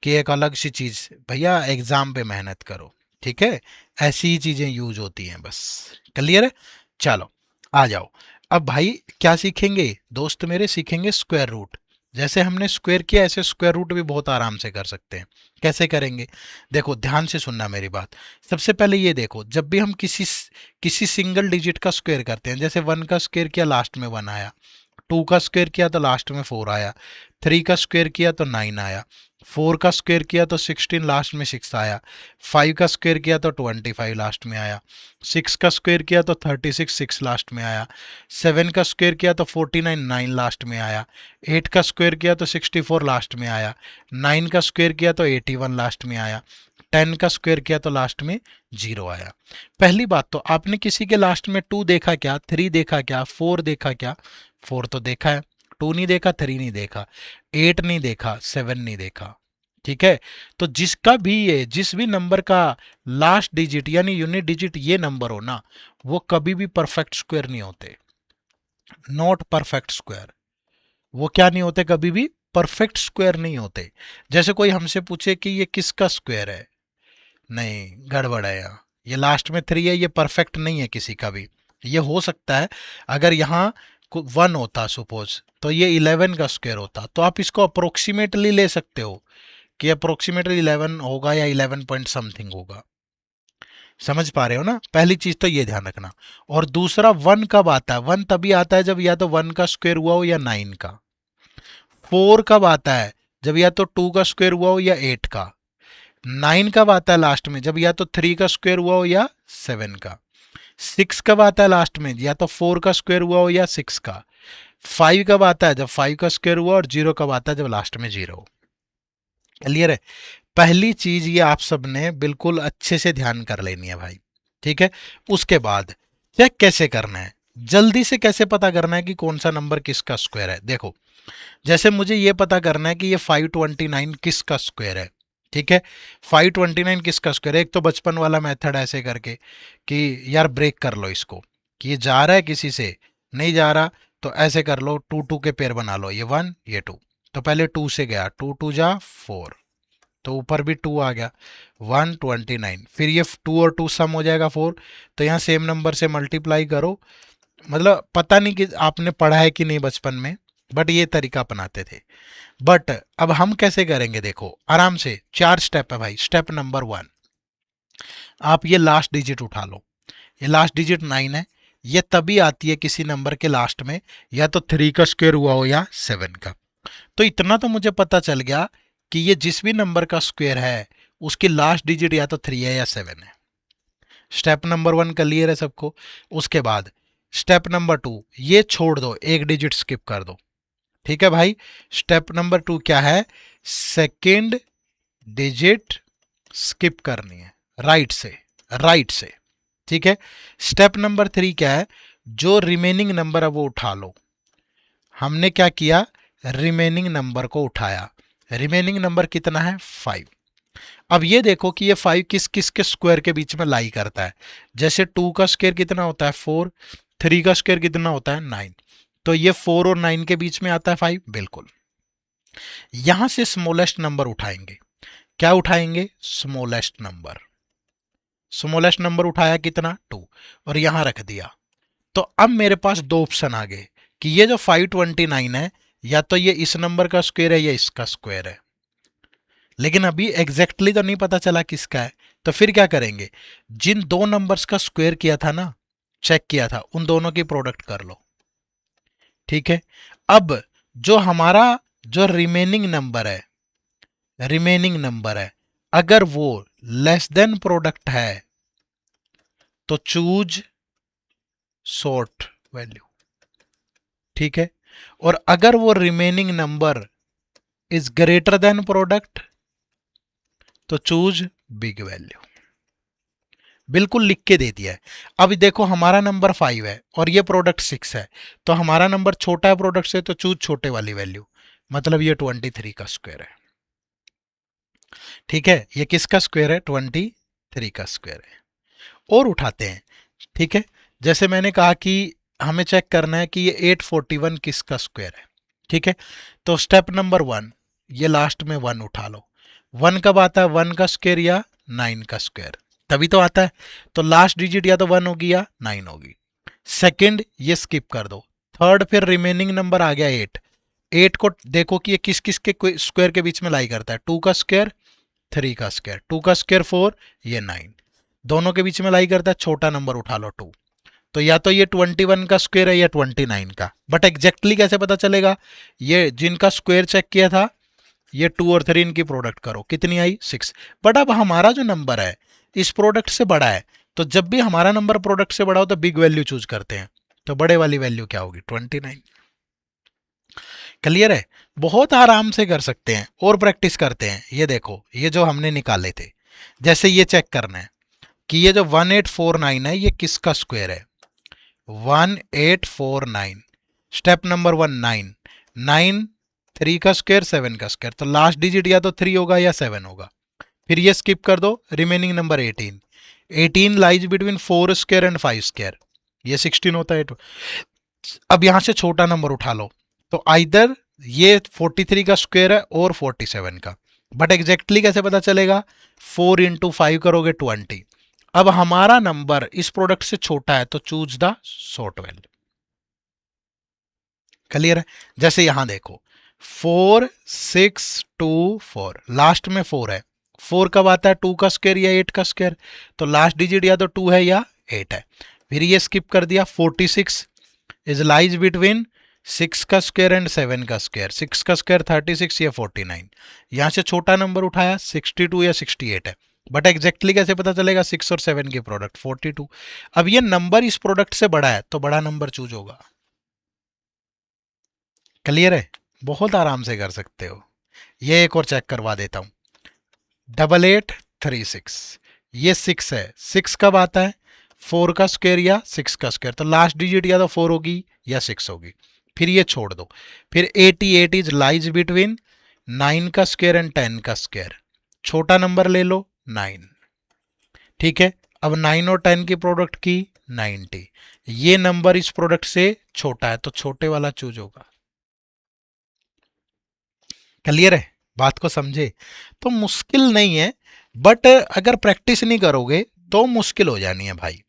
कि एक अलग सी चीज। भैया एग्जाम पे मेहनत करो, ठीक है। ऐसी ही चीजें यूज होती हैं बस। क्लियर है, चलो आ जाओ। अब भाई क्या सीखेंगे दोस्त मेरे, सीखेंगे स्क्वायर रूट। जैसे हमने स्क्वायर किया ऐसे स्क्वायर रूट भी बहुत आराम से कर सकते हैं। कैसे करेंगे, देखो ध्यान से सुनना मेरी बात। सबसे पहले ये देखो, जब भी हम किसी सिंगल डिजिट का स्क्वायर करते हैं, जैसे 1 का स्क्वायर किया लास्ट में 1 आया, 2 का स्क्वायर किया तो लास्ट में 4 आया, 3 का स्क्वायर किया तो 9 आया, 4 का स्क्वायर किया तो 16 लास्ट में 6 आया, 5 का स्क्वायर किया तो 25 लास्ट में आया, 6 का स्क्वायर किया तो 36 6 लास्ट में आया, 7 का स्क्वायर किया तो 49 9 लास्ट में आया, 8 का स्क्वायर किया तो 64 लास्ट में आया, 9 का स्क्वायर किया तो 81 लास्ट में आया, 10 का स्क्वायर किया तो लास्ट में 0 आया। पहली बात तो आपने किसी के लास्ट में 2 देखा क्या, 3 देखा क्या, 4 देखा क्या। 4 तो देखा है, 2 नहीं देखा, 3 नहीं देखा, 8 नहीं देखा, 7 नहीं देखा, ठीक है। तो जिसका भी ये जिस भी नंबर का लास्ट डिजिट यानी यूनिट डिजिट ये नंबर हो ना, वो कभी भी परफेक्ट स्क्वायर नहीं होते, नॉट परफेक्ट स्क्वायर। वो क्या नहीं होते, कभी भी परफेक्ट स्क्वायर नहीं होते। जैसे कोई हमसे पूछे कि ये किसका स्क्वायर है, नहीं गड़बड़ है यहाँ, ये लास्ट में 3 है, ये परफेक्ट नहीं है किसी का भी। ये हो सकता है अगर यहाँ 1 होता सपोज, तो ये 11 का स्क्वायर होता, तो आप इसको अप्रोक्सीमेटली ले सकते हो कि अप्रोक्सीमेटली 11 होगा या 11 पॉइंट समथिंग होगा। समझ पा रहे हो ना, पहली चीज तो ये ध्यान रखना। और दूसरा 1 कब आता है, 1 तभी आता है जब या तो 1 का स्क्वायर हुआ हो या 9 का। 4 कब आता है, जब या तो 2 का स्क्वायर हुआ हो या 8 का। 9 कब आता है लास्ट में, जब या तो 3 का स्क्वायर हुआ हो या 7 का। 6 कब आता है लास्ट में, या तो 4 का स्क्वायर हुआ हो या 6 का। 5 कब आता है, जब 5 का स्क्वायर हुआ, और 0 कब आता है, जब लास्ट में 0 हो। क्लियर है। पहली चीज ये आप सबने बिल्कुल अच्छे से ध्यान कर लेनी है भाई, ठीक है। उसके बाद चेक कैसे करना है, जल्दी से कैसे पता करना है कि कौन सा नंबर किसका स्क्वायर है। देखो जैसे मुझे ये पता करना है कि ये 529 किसका स्क्वायर है, ठीक है। 529 किसका स्क्वायर है, एक तो बचपन वाला मेथड ऐसे करके कि यार ब्रेक कर लो इसको, कि ये जा रहा है किसी से, नहीं जा रहा, तो ऐसे कर लो, 2 2 के पेयर बना लो, ये 1 ये 2। तो पहले 2 से गया, 2 2 जा 4, तो ऊपर भी 2 आ गया, 129। फिर ये 2 और 2 सम हो जाएगा 4, तो यहाँ सेम नंबर से मल्टीप्लाई करो। मतलब पता नहीं कि आपने पढ़ा है कि नहीं बचपन में, बट ये तरीका अपनाते थे। बट अब हम कैसे करेंगे, देखो आराम से 4 स्टेप है भाई। स्टेप नंबर 1, आप ये लास्ट डिजिट उठा लो, ये लास्ट डिजिट 9 है, ये तभी आती है किसी नंबर के लास्ट में, या तो 3 का स्क्वायर हुआ हो या 7 का। तो इतना तो मुझे पता चल गया कि ये जिस भी नंबर का स्क्वायर है उसकी लास्ट डिजिट या तो 3 है या 7 है। स्टेप नंबर 1 क्लियर है सबको। उसके बाद स्टेप नंबर 2, ये छोड़ दो, एक डिजिट स्किप कर दो। ठीक है भाई। स्टेप नंबर 2 क्या है? सेकेंड डिजिट स्किप करनी है राइट से, राइट से। ठीक है। स्टेप नंबर 3 क्या है? जो रिमेनिंग नंबर है वो उठा लो। हमने क्या किया? रिमेनिंग नंबर को उठाया। रिमेनिंग नंबर कितना है? 5। अब ये देखो कि ये 5 किस किस के स्क्वायर के बीच में लाई करता है। जैसे 2 का स्क्वायर कितना होता है? 4। 3 का स्क्वायर कितना होता है? 9। तो ये 4 और 9 के बीच में आता है 5, बिल्कुल। यहां से स्मॉलेस्ट नंबर उठाएंगे। क्या उठाएंगे? Smallest number. स्मॉलेस्ट नंबर उठाया कितना? 2, और यहां रख दिया। तो अब मेरे पास दो ऑप्शन आ गए कि ये जो 529 है, या तो ये इस नंबर का स्क्वायर है या इसका स्क्वायर है। लेकिन अभी एग्जैक्टली तो नहीं पता चला किसका है। तो फिर क्या करेंगे? जिन दो नंबर्स का स्क्वायर किया था ना, चेक किया था, उन दोनों की प्रोडक्ट कर लो। ठीक है। अब जो हमारा जो रिमेनिंग नंबर है, रिमेनिंग नंबर है, अगर वो लेस देन प्रोडक्ट है तो चूज शॉर्ट वैल्यू। ठीक है। और अगर वो remaining number is greater than product तो चूज बिग वैल्यू। बिल्कुल लिख के दे दिया है। अब देखो हमारा नंबर 5 है और ये प्रोडक्ट 6 है, तो हमारा नंबर छोटा है प्रोडक्ट से, तो चूज छोटे वाली वैल्यू। मतलब ये 23 का स्क्वायर है। ठीक है। ये किसका स्क्वायर है? 23 का स्क्वायर है। और उठाते हैं। ठीक है। जैसे मैंने कहा कि हमें चेक करना है कि ये 841 किसका स्क्वायर है। ठीक है। तो स्टेप नंबर 1, ये लास्ट में 1 उठा लो। 1 कब आता है? 1 का स्क्वायर या 9 का स्क्वायर, तभी तो आता है। तो लास्ट डिजिट या तो 1 होगी या 9 होगी। सेकंड ये स्किप कर दो। थर्ड फिर रिमेनिंग नंबर आ गया 8। 8 को देखो कि ये किस किस के स्क्वायर के बीच में लाई करता है। 2 का स्क्वायर, 3 का स्क्वायर, 2 का स्क्वायर 4, ये 9, दोनों के बीच में लाई करता है। छोटा नंबर उठा लो 2। तो या तो ये 21 का स्क्वायर है या 29 का। बट एग्जैक्टली कैसे पता चलेगा? ये जिनका स्क्वायर चेक किया था, ये 2 और 3 इनकी प्रोडक्ट करो, कितनी आई? 6। बट अब हमारा जो नंबर है इस प्रोडक्ट से बड़ा है, तो जब भी हमारा नंबर प्रोडक्ट से बड़ा हो तो बिग वैल्यू चूज करते हैं। तो बड़े वाली वैल्यू क्या होगी? 29। क्लियर है? बहुत आराम से कर सकते हैं और प्रैक्टिस करते हैं। ये देखो, ये जो हमने निकाले थे, जैसे ये चेक करना है कि ये जो 1849 है ये किसका स्क्वायर है? 1849। Step number 1, 9। 9, 3 का स्क्वायर, 7 का स्क्वायर, तो लास्ट डिजिट या तो 3 होगा या 7 होगा। फिर ये स्किप कर दो। Remaining number 18। 18 lies between 4 square and 5 square, ये 16 होता है। अब यहां से छोटा नंबर उठा लो। तो आइदर ये 43 का स्क्वायर है और 47 का। बट एग्जैक्टली कैसे पता चलेगा? 4 इंटू 5 करोगे 20। अब हमारा नंबर इस प्रोडक्ट से छोटा है तो choose the short value. Clear है? जैसे यहां देखो 4624, लास्ट में 4 है। 4 कब आता है? 2 का स्क्वायर या 8 का स्क्वायर, तो लास्ट डिजिट या तो 2 है या 8 है। फिर ये स्किप कर दिया। 46 इज लाइज बिटवीन 6 का स्क्वायर एंड 7 का स्क्वायर। 6 का स्क्वायर 36 या 49। यहां से छोटा नंबर उठाया, 62 या 68 है। बट एग्जैक्टली कैसे पता चलेगा? 6 और 7 के प्रोडक्ट 42। अब ये नंबर इस प्रोडक्ट से बड़ा है तो बड़ा नंबर चूज होगा। क्लियर है? बहुत आराम से कर सकते हो। ये एक और चेक करवा देता हूं। 8836, ये 6 है। 6 कब आता है? 4 का स्क्वायर या 6 का स्क्वायर, तो लास्ट डिजिट या तो 4 होगी या 6 होगी। फिर ये छोड़ दो। फिर 88 इज लाइज बिटवीन 9 का स्क्वायर एंड 10 का स्क्वायर। छोटा नंबर ले लो 9। ठीक है। अब 9 और 10 की प्रोडक्ट की 90। ये नंबर इस प्रोडक्ट से छोटा है तो छोटे वाला चूज होगा। क्लियर है? बात को समझे? तो मुश्किल नहीं है, बट अगर प्रैक्टिस नहीं करोगे तो मुश्किल हो जानी है भाई।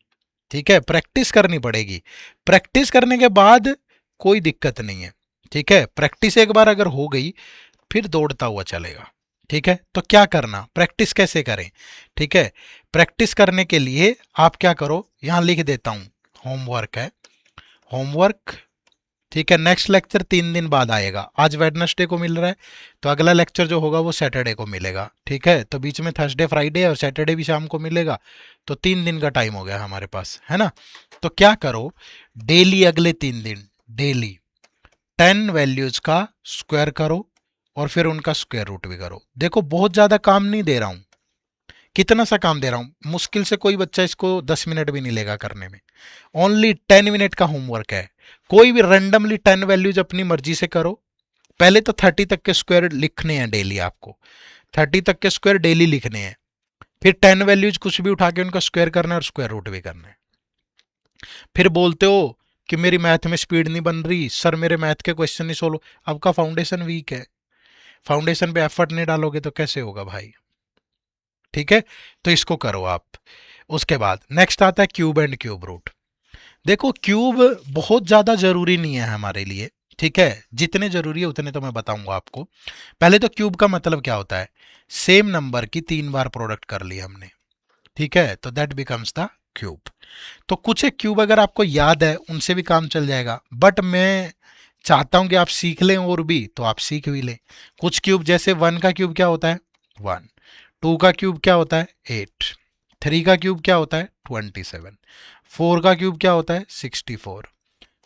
ठीक है। प्रैक्टिस करनी पड़ेगी। प्रैक्टिस करने के बाद कोई दिक्कत नहीं है। ठीक है। प्रैक्टिस एक बार अगर हो गई फिर दौड़ता हुआ चलेगा। ठीक है। तो क्या करना, प्रैक्टिस कैसे करें? ठीक है। प्रैक्टिस करने के लिए आप क्या करो, यहां लिख देता हूं होमवर्क है, होमवर्क। ठीक है, नेक्स्ट लेक्चर 3 दिन बाद आएगा। आज वेडनेसडे को मिल रहा है, तो अगला लेक्चर जो होगा वो सैटरडे को मिलेगा। ठीक है, तो बीच में थर्सडे फ्राइडे और सैटरडे भी शाम को मिलेगा, तो 3 दिन का टाइम हो गया हमारे पास, है ना। तो क्या करो, डेली अगले 3 दिन डेली 10 वैल्यूज का स्क्वायर करो और फिर उनका स्क्वायर रूट भी करो। देखो बहुत ज्यादा काम नहीं दे रहा हूं, कितना सा काम दे रहा हूं, मुश्किल से कोई बच्चा इसको 10 मिनट भी नहीं लेगा करने में। ओनली 10 मिनट का होमवर्क है। कोई भी रैंडमली 10 वैल्यूज अपनी मर्जी से करो। पहले तो 30 तक के स्क्वायर लिखने हैं डेली, आपको 30 तक के स्क्वायर डेली लिखने हैं। फिर 10 वैल्यूज कुछ भी उठा के उनका स्क्वायर करना है और स्क्वायर रूट भी करना है। फिर बोलते हो कि मेरी मैथ में स्पीड नहीं बन रही सर, मेरे मैथ के क्वेश्चन नहीं सोल्व। आपका फाउंडेशन वीक है, फाउंडेशन पे एफर्ट नहीं डालोगे तो कैसे होगा भाई। ठीक है, तो इसको करो आप। उसके बाद नेक्स्ट आता है क्यूब एंड क्यूब रूट। देखो क्यूब बहुत ज्यादा जरूरी नहीं है हमारे लिए, ठीक है, जितने जरूरी है उतने तो मैं बताऊंगा आपको। पहले तो क्यूब का मतलब क्या होता है, सेम नंबर की 3 बार प्रोडक्ट कर ली हमने, ठीक है, तो दैट बिकम्स द क्यूब। तो कुछ एक क्यूब अगर आपको याद है उनसे भी काम चल जाएगा, बट मैं चाहता हूं कि आप सीख लें और भी, तो आप सीख भी लें। कुछ क्यूब जैसे 1 का क्यूब क्या होता है 1, 2 का क्यूब क्या होता है 8, 3 का क्यूब क्या होता है 27, 4 का क्यूब क्या होता है 64,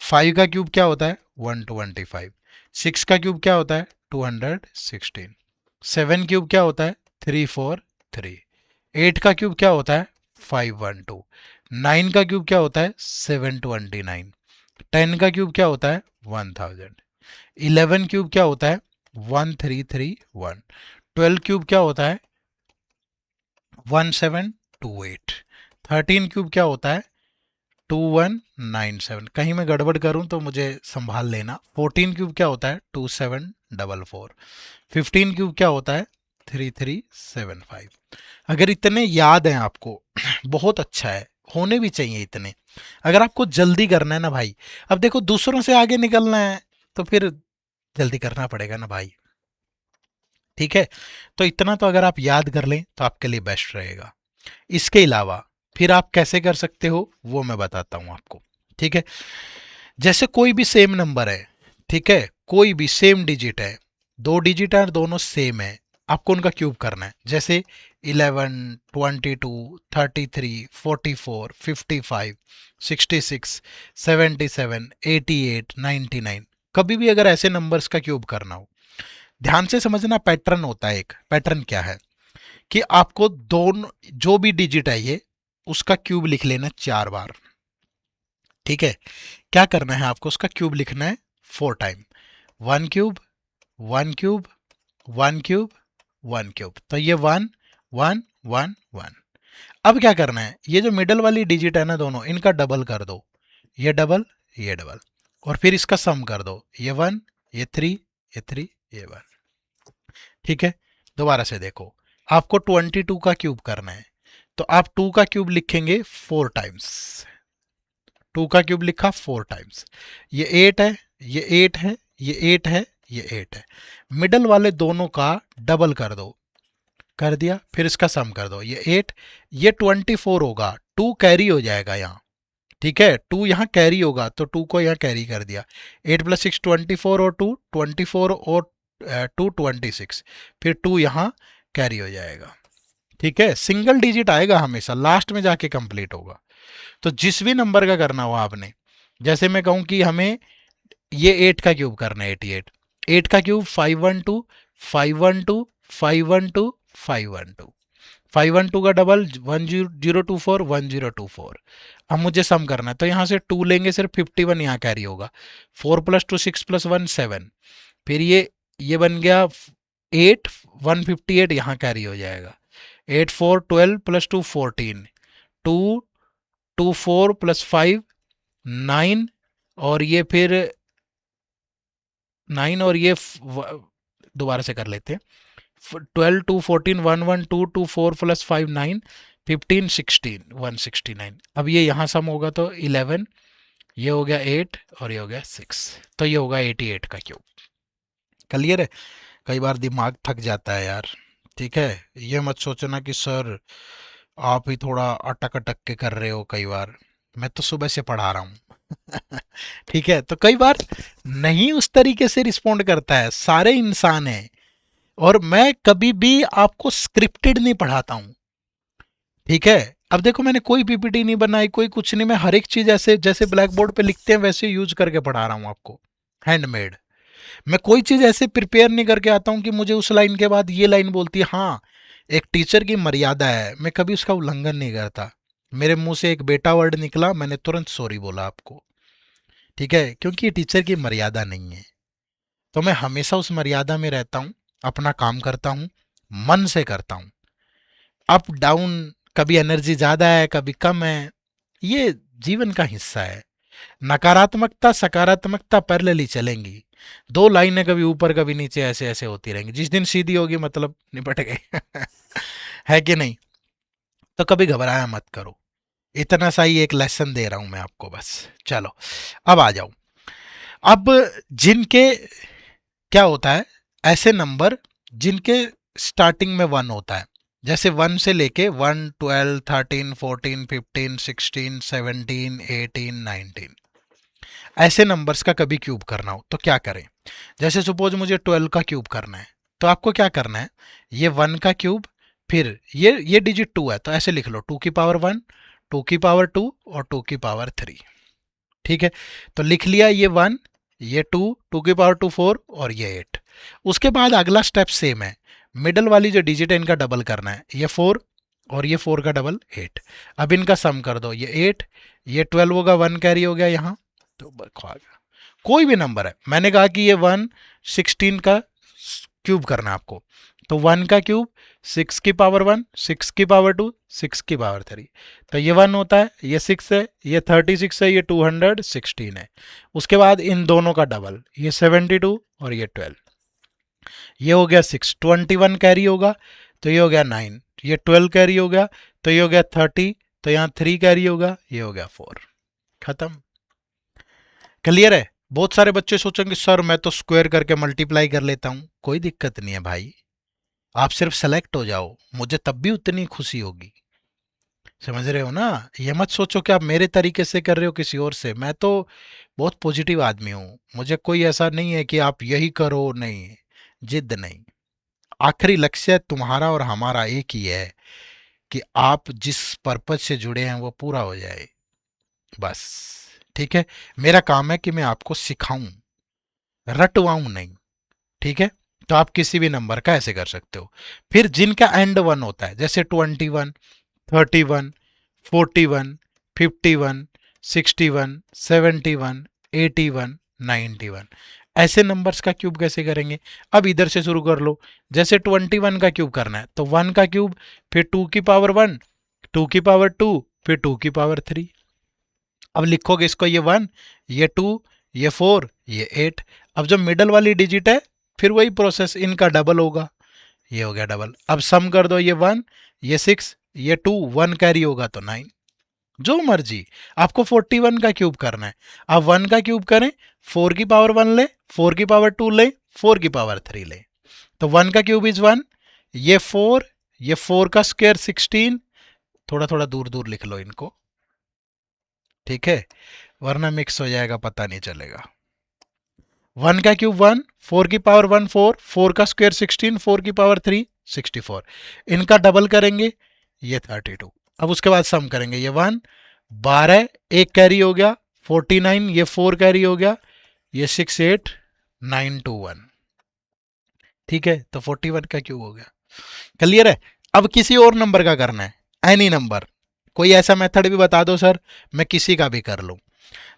5 का क्यूब क्या होता है 125, 6 का क्यूब क्या होता है 216, 7 क्यूब क्या होता है 343, 8 का क्यूब क्या होता है 512, 9 का क्यूब क्या होता है 729, 10 का क्यूब क्या होता है 1000, 11 क्यूब क्या होता है 1331, 12 क्यूब क्या होता है 1728, 13 क्यूब क्या होता है 2197। कहीं मैं गड़बड़ करूं तो मुझे संभाल लेना। 14 क्यूब क्या होता है 2744, 15 क्यूब क्या होता है 3375। अगर इतने याद हैं आपको बहुत अच्छा है, होने भी चाहिए इतने। अगर आपको जल्दी करना है ना भाई, अब देखो दूसरों से आगे निकलना है तो फिर जल्दी करना पड़ेगा ना भाई। ठीक है, तो इतना तो अगर आप याद कर लें तो आपके लिए बेस्ट रहेगा। इसके अलावा फिर आप कैसे कर सकते हो वो मैं बताता हूं आपको। ठीक है, जैसे कोई भी सेम नंबर है, ठीक है, कोई भी सेम डिजिट है, 2 डिजिट है और दोनों सेम है, आपको उनका क्यूब करना है। जैसे 11, 22, 33, 44, 55, 66, 77, 88, 99। कभी भी अगर ऐसे नंबर्स का क्यूब करना हो, ध्यान से समझना, पैटर्न होता है। एक पैटर्न क्या है कि आपको दोनों जो भी डिजिट है ये, उसका क्यूब लिख लेना 4 बार। ठीक है, क्या करना है आपको, उसका क्यूब लिखना है 4 time. 1 cube, 1 cube, 1 cube, 1 cube, तो ये 1 1 1 1। अब क्या करना है, ये जो मिडल वाली डिजिट है ना दोनों, इनका डबल कर दो, ये डबल, ये डबल, और फिर इसका सम कर दो, ये 1, ये 3, ये 3, ये 1। ठीक है, दोबारा से देखो, आपको 22 का क्यूब करना है, तो आप 2 का क्यूब लिखेंगे 4 टाइम्स। 2 का क्यूब लिखा 4 टाइम्स, ये 8 है, ये 8 है, ये 8 है, ये 8 है। मिडल वाले दोनों का डबल कर दो, कर दिया, फिर इसका सम कर दो, ये 8, ये 24 होगा, 2 कैरी हो जाएगा यहाँ। ठीक है, 2 यहाँ कैरी होगा तो 2 को यहाँ कैरी कर दिया। 8 + 6 24 और 2 24 और 2 26, फिर 2 यहाँ कैरी हो जाएगा। ठीक है, सिंगल डिजिट आएगा हमेशा, लास्ट में जाके कंप्लीट होगा। तो जिस भी नंबर का करना हो आपने, जैसे मैं कहूं कि हमें ये 8 का क्यूब करना है 88, 8 का क्यूब 512, 512, 512, 512, 512 का डबल 1024, 1024। अब मुझे सम करना है तो यहाँ से 2 लेंगे, सिर्फ 51 यहाँ कैरी होगा। 4 + 2 6 + 1 7, फिर ये बन गया 8, 158 यहाँ कैरी हो जाएगा। 8 4 12 + 2 14, 2 2 4 + 5 9, और ये फिर 9, और ये दोबारा से कर लेते हैं। 12 2 14 1 1 2 2 4 + 5 9, 15 16 169। अब ये यहाँ सम होगा तो 11, ये हो गया 8 और ये हो गया 6, तो ये होगा 88 का क्यूब। क्लियर है, कई बार दिमाग थक जाता है यार। ठीक है, ये मत सोचना कि सर आप ही थोड़ा अटक अटक के कर रहे हो कई बार। मैं तो सुबह से पढ़ा रहा हूँ। ठीक है, तो कई बार नहीं उस तरीके से रिस्पॉन्ड करता है, सारे इंसान हैं। और मैं कभी भी आपको स्क्रिप्टेड नहीं पढ़ाता हूँ। ठीक है, अब देखो मैंने कोई पीपीटी नहीं बनाई, कोई कुछ नहीं, मैं हर एक चीज ऐसे जैसे ब्लैक बोर्ड पे लिखते हैं वैसे यूज करके पढ़ा रहा हूँ आपको, हैंडमेड। मैं कोई चीज ऐसे प्रिपेयर नहीं करके आता हूँ कि मुझे उस लाइन के बाद ये लाइन बोलती है। हाँ, एक टीचर की मर्यादा है, मैं कभी उसका उल्लंघन नहीं करता। मेरे मुंह से एक बेटा वर्ड निकला, मैंने तुरंत सॉरी बोला आपको। ठीक है, क्योंकि ये टीचर की मर्यादा नहीं है। तो मैं हमेशा उस मर्यादा में रहता हूँ, अपना काम करता हूँ, मन से करता हूँ। अप डाउन, कभी एनर्जी ज़्यादा है कभी कम है, ये जीवन का हिस्सा है। नकारात्मकता सकारात्मकता पैरेलली चलेंगी, दो लाइनें कभी ऊपर कभी नीचे ऐसे ऐसे होती रहेंगी। जिस दिन सीधी होगी मतलब निपट गए। है कि नहीं? तो कभी घबराया मत करो, इतना सा ही एक लेसन दे रहा हूं मैं आपको बस। चलो, अब आ जाओ। अब जिनके क्या होता है, ऐसे नंबर जिनके स्टार्टिंग में वन होता है, जैसे वन से लेके 1, 12, 13, 14, 15, 16, 17, 18, 19, ऐसे नंबर्स का कभी क्यूब करना हो तो क्या करें? जैसे सपोज मुझे 12 का क्यूब करना है, तो आपको क्या करना है, ये 1 का क्यूब, फिर ये डिजिट 2 है तो ऐसे लिख लो 2 की पावर 1, 2 की पावर 2 और 2 की पावर 3। ठीक है, तो लिख लिया ये 1, ये 2, 2 की पावर 2 4 और ये 8। उसके बाद अगला स्टेप सेम है, मिडल वाली जो डिजिट है इनका डबल करना है, ये 4 और ये 4 का डबल 8। अब इनका सम कर दो, ये 8, ये 12 होगा, 1 कैरी हो गया यहाँ, तो खा गया। कोई भी नंबर है, मैंने कहा कि ये 1 16 का क्यूब करना है आपको, तो 1 का क्यूब 6 की पावर 1, 6 की पावर 2, 6 की पावर 3, तो ये 1 होता है, ये 6 है, ये 36 है, ये 216 है। उसके बाद इन दोनों का डबल, ये 72 और ये 12, ये हो गया 6, 21 कैरी होगा तो ये हो गया 9, ये 12 कैरी हो गया तो ये हो गया 30, तो यहाँ 3 कैरी होगा, ये हो गया 4। खत्म। क्लियर है? बहुत सारे बच्चे सोचेंगे सर मैं तो स्क्वायर करके मल्टीप्लाई कर लेता हूं, कोई दिक्कत नहीं है भाई, आप सिर्फ सेलेक्ट हो जाओ, मुझे तब भी उतनी खुशी होगी। समझ रहे हो ना? ये मत सोचो कि आप मेरे तरीके से कर रहे हो किसी और से, मैं तो बहुत पॉजिटिव आदमी हूँ, मुझे कोई ऐसा नहीं है कि आप यही करो, नहीं, जिद नहीं। आखिरी लक्ष्य तुम्हारा और हमारा एक ही है कि आप जिस पर्पज से जुड़े हैं वो पूरा हो जाए, बस। ठीक है, मेरा काम है कि मैं आपको सिखाऊं, रटवाऊं नहीं। ठीक है, तो आप किसी भी नंबर का ऐसे कर सकते हो। फिर जिनका एंड वन होता है, जैसे 21, 31, 41, 51, 61, 71, 81, 91, ऐसे नंबर्स का क्यूब कैसे करेंगे? अब इधर से शुरू कर लो। जैसे 21 का क्यूब करना है तो 1 का क्यूब, फिर 2 की पावर 1, 2 की पावर 2, फिर 2 की पावर 3। अब लिखोगे इसको, ये 1, ये 2, ये 4, ये 8। अब जो मिडल वाली डिजिट है, फिर वही प्रोसेस, इनका डबल होगा, ये हो गया डबल। अब सम कर दो, ये 1, ये 6, ये 2, 1 कैरी होगा तो 9। जो मर्जी, आपको 41 का क्यूब करना है, आप 1 का क्यूब करें, 4 की पावर 1 ले, 4 की पावर 2 ले, 4 की पावर 3 ले, तो 1 का क्यूब इज 1, ये 4, ये 4 का स्क्वायर 16, थोड़ा थोड़ा दूर दूर लिख लो इनको। ठीक है, वरना मिक्स हो जाएगा, पता नहीं चलेगा। 1 का क्यूब 1, 4 की पावर 1 4, 4 का स्क्वायर 16, 4 की पावर 3 64, इनका डबल करेंगे, ये 32। अब उसके बाद सम करेंगे, ये 1 12, एक कैरी हो गया 49, ये 4 कैरी हो गया, ये 6 8 9 2 1। ठीक है, तो 41 का क्यूब हो गया। क्लियर है? अब किसी और नंबर का करना है, एनी नंबर, कोई ऐसा मेथड भी बता दो सर मैं किसी का भी कर लूं।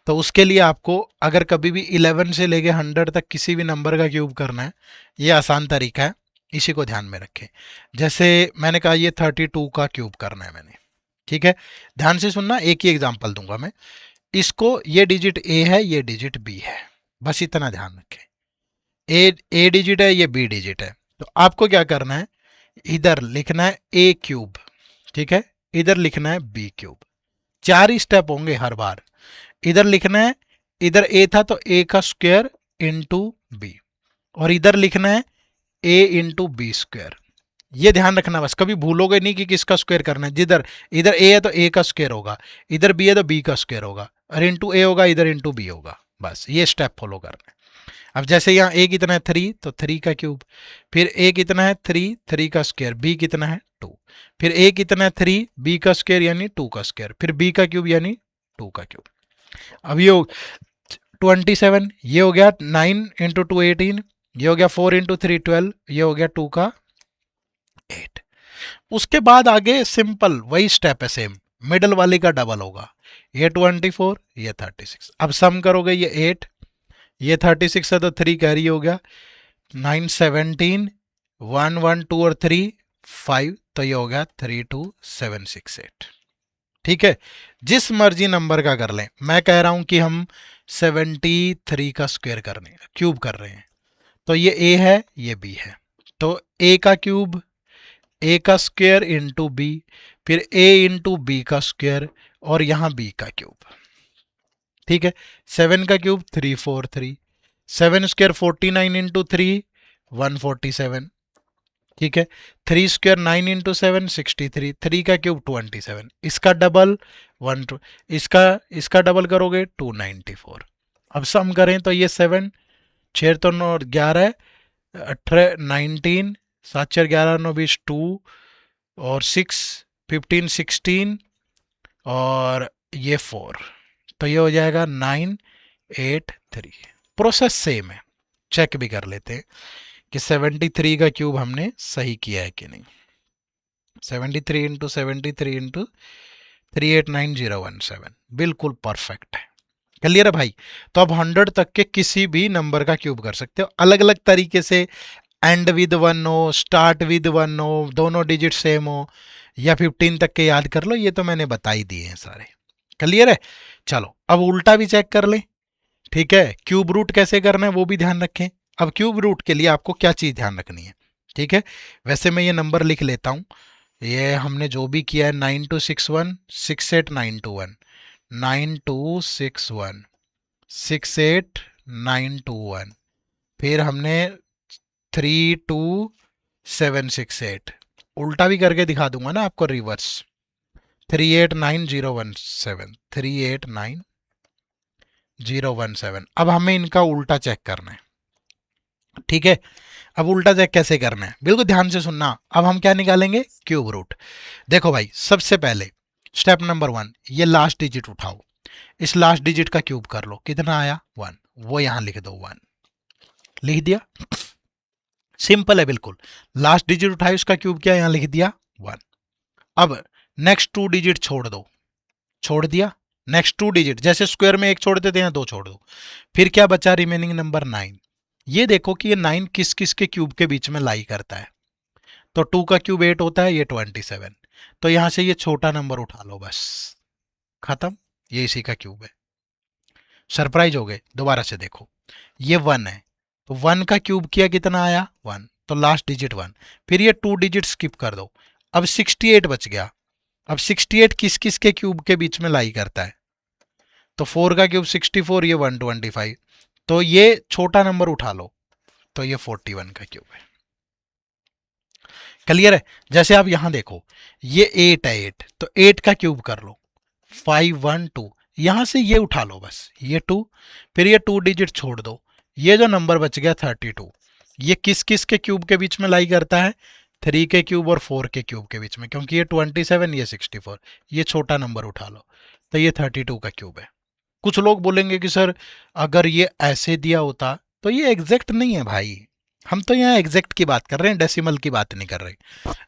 तो उसके लिए आपको अगर कभी भी 11 से लेके 100 तक किसी भी नंबर का क्यूब करना है, ये आसान तरीका है, इसी को ध्यान में रखें। जैसे मैंने कहा ये 32 का क्यूब करना है मैंने। ठीक है, ध्यान से सुनना, एक ही एग्जांपल दूंगा मैं इसको, ये डिजिट ए है, ये डिजिट बी है, बस इतना ध्यान रखें। ए डिजिट है, ये बी डिजिट है, तो आपको क्या करना है, इधर लिखना है ए क्यूब, ठीक है, इधर लिखना है बी क्यूब। 4 ही स्टेप होंगे हर बार। इधर लिखना है, इधर ए था तो ए का स्क्वायर इंटू बी, और इधर लिखना है ए इंटू बी स्क्वायर। ये ध्यान रखना बस, कभी भूलोगे नहीं कि किसका स्क्वायर करना है। जिधर इधर ए है तो ए का स्क्वायर होगा, इधर बी है तो बी का स्क्वायर होगा, और इंटू ए होगा, इधर इंटू बी होगा। बस ये स्टेप फॉलो करना है। अब जैसे यहाँ ए कितना है 3, तो 3 का क्यूब, फिर ए कितना है 3, 3 का स्क्वायर, बी कितना है 2, फिर ए कितना है 3, बी का स्क्वायर यानी 2 का स्क्वायर, फिर बी का क्यूब यानी 2 का क्यूब। अब ये 27, ये हो गया 9 इंटू 2 18, ये हो गया 4 इंटू 3 12, ये हो गया 2 का 8। उसके बाद आगे सिंपल वही स्टेप है सेम, मिडल वाले का डबल होगा, ये 24, ये 36। अब सम करोगे, ये 8, ये 36 है तो 3 कैरी हो गया, 9 17, 1 1 2 और 3 5, तो ये हो गया 3 2 7 6 8। ठीक है, जिस मर्जी नंबर का कर लें, मैं कह रहा हूं कि हम 73 का स्क्वायर करने क्यूब कर रहे हैं, तो ये ए है ये बी है, तो ए का क्यूब, ए का स्क्वायर इंटू बी, फिर ए इंटू बी का स्क्वायर, और यहां बी का क्यूब। ठीक है, 7 का क्यूब 343, 7 स्क्वायर 49 इंटू 3 147। ठीक है, 3 स्क्वायर 9 इंटू 7 63, 3 का क्यूब 27, इसका डबल 1 इसका इसका डबल करोगे 294। अब सम करें तो ये 7 6 तो 9 11, 18 19, 7 4 11 9 20 2, और 6 15 16, और ये 4, तो ये हो जाएगा 983। प्रोसेस सेम है, चेक भी कर लेते हैं कि 73 का क्यूब हमने सही किया है कि नहीं। 73 इंटू 73 इंटू 389017 बिल्कुल परफेक्ट है। क्लियर है भाई? तो अब 100 तक के किसी भी नंबर का क्यूब कर सकते हो अलग अलग तरीके से, एंड विद 1 हो, स्टार्ट विद 1 हो, दोनों डिजिट सेम हो, या 15 तक के याद कर लो, ये तो मैंने बता ही दिए हैं सारे। क्लियर है? चलो अब उल्टा भी चेक कर लें। ठीक है, क्यूब रूट कैसे करना है वो भी ध्यान रखें। अब क्यूब रूट के लिए आपको क्या चीज़ ध्यान रखनी है? ठीक है, वैसे मैं ये नंबर लिख लेता हूँ। ये हमने जो भी किया है 9261 68921, 9261 68921, फिर हमने 32768, उल्टा भी करके दिखा दूंगा ना आपको, रिवर्स 389017, 389017। अब हमें इनका उल्टा चेक करना है। ठीक है, अब उल्टा चेक कैसे करना है बिल्कुल ध्यान से सुनना। अब हम क्या निकालेंगे? Cube root. देखो भाई, सबसे पहले स्टेप नंबर 1, ये लास्ट डिजिट उठाओ, इस लास्ट डिजिट का क्यूब कर लो, कितना आया 1, वो यहां लिख दो 1, लिख दिया। सिंपल है बिल्कुल, लास्ट डिजिट उठाई उसका क्यूब किया, यहां लिख दिया 1। अब नेक्स्ट 2 डिजिट छोड़ दो, छोड़ दिया। नेक्स्ट 2 डिजिट, जैसे स्क्वायर में एक छोड़ देते हैं 2 छोड़ दो, फिर क्या बचा? Remaining number 9। ये देखो कि ये 9 किस किस के क्यूब के बीच में लाई करता है, तो 2 का क्यूब 8 होता है, ये 27, तो यहां से ये छोटा नंबर उठा लो, बस खत्म, ये इसी का क्यूब है। सरप्राइज हो गए? दोबारा से देखो, ये 1 है, तो 1 का क्यूब किया, कितना आया 1, तो लास्ट डिजिट 1, फिर ये 2 डिजिट स्किप कर दो, अब 68 बच गया। अब 68 किस किस के क्यूब के बीच में लाई करता है, तो 4 का क्यूब 64, ये 125, तो ये छोटा नंबर उठा लो, तो ये 41 का क्यूब है। क्लियर है? जैसे आप यहां देखो, ये 8 है, 8, तो 8 का क्यूब कर लो 512, यहां से ये उठा लो बस, ये 2, फिर ये 2 डिजिट छोड़ दो, ये जो नंबर बच गया 32, ये किस किस के क्यूब के बीच में लाई करता है? 3 के क्यूब और 4 के क्यूब के बीच में, क्योंकि ये 27, ये 64, ये छोटा नंबर उठा लो, तो ये 32 का क्यूब है। कुछ लोग बोलेंगे कि सर अगर ये ऐसे दिया होता, तो ये एग्जैक्ट नहीं है भाई, हम तो यहाँ एग्जैक्ट की बात कर रहे हैं, डेसिमल की बात नहीं कर रहे।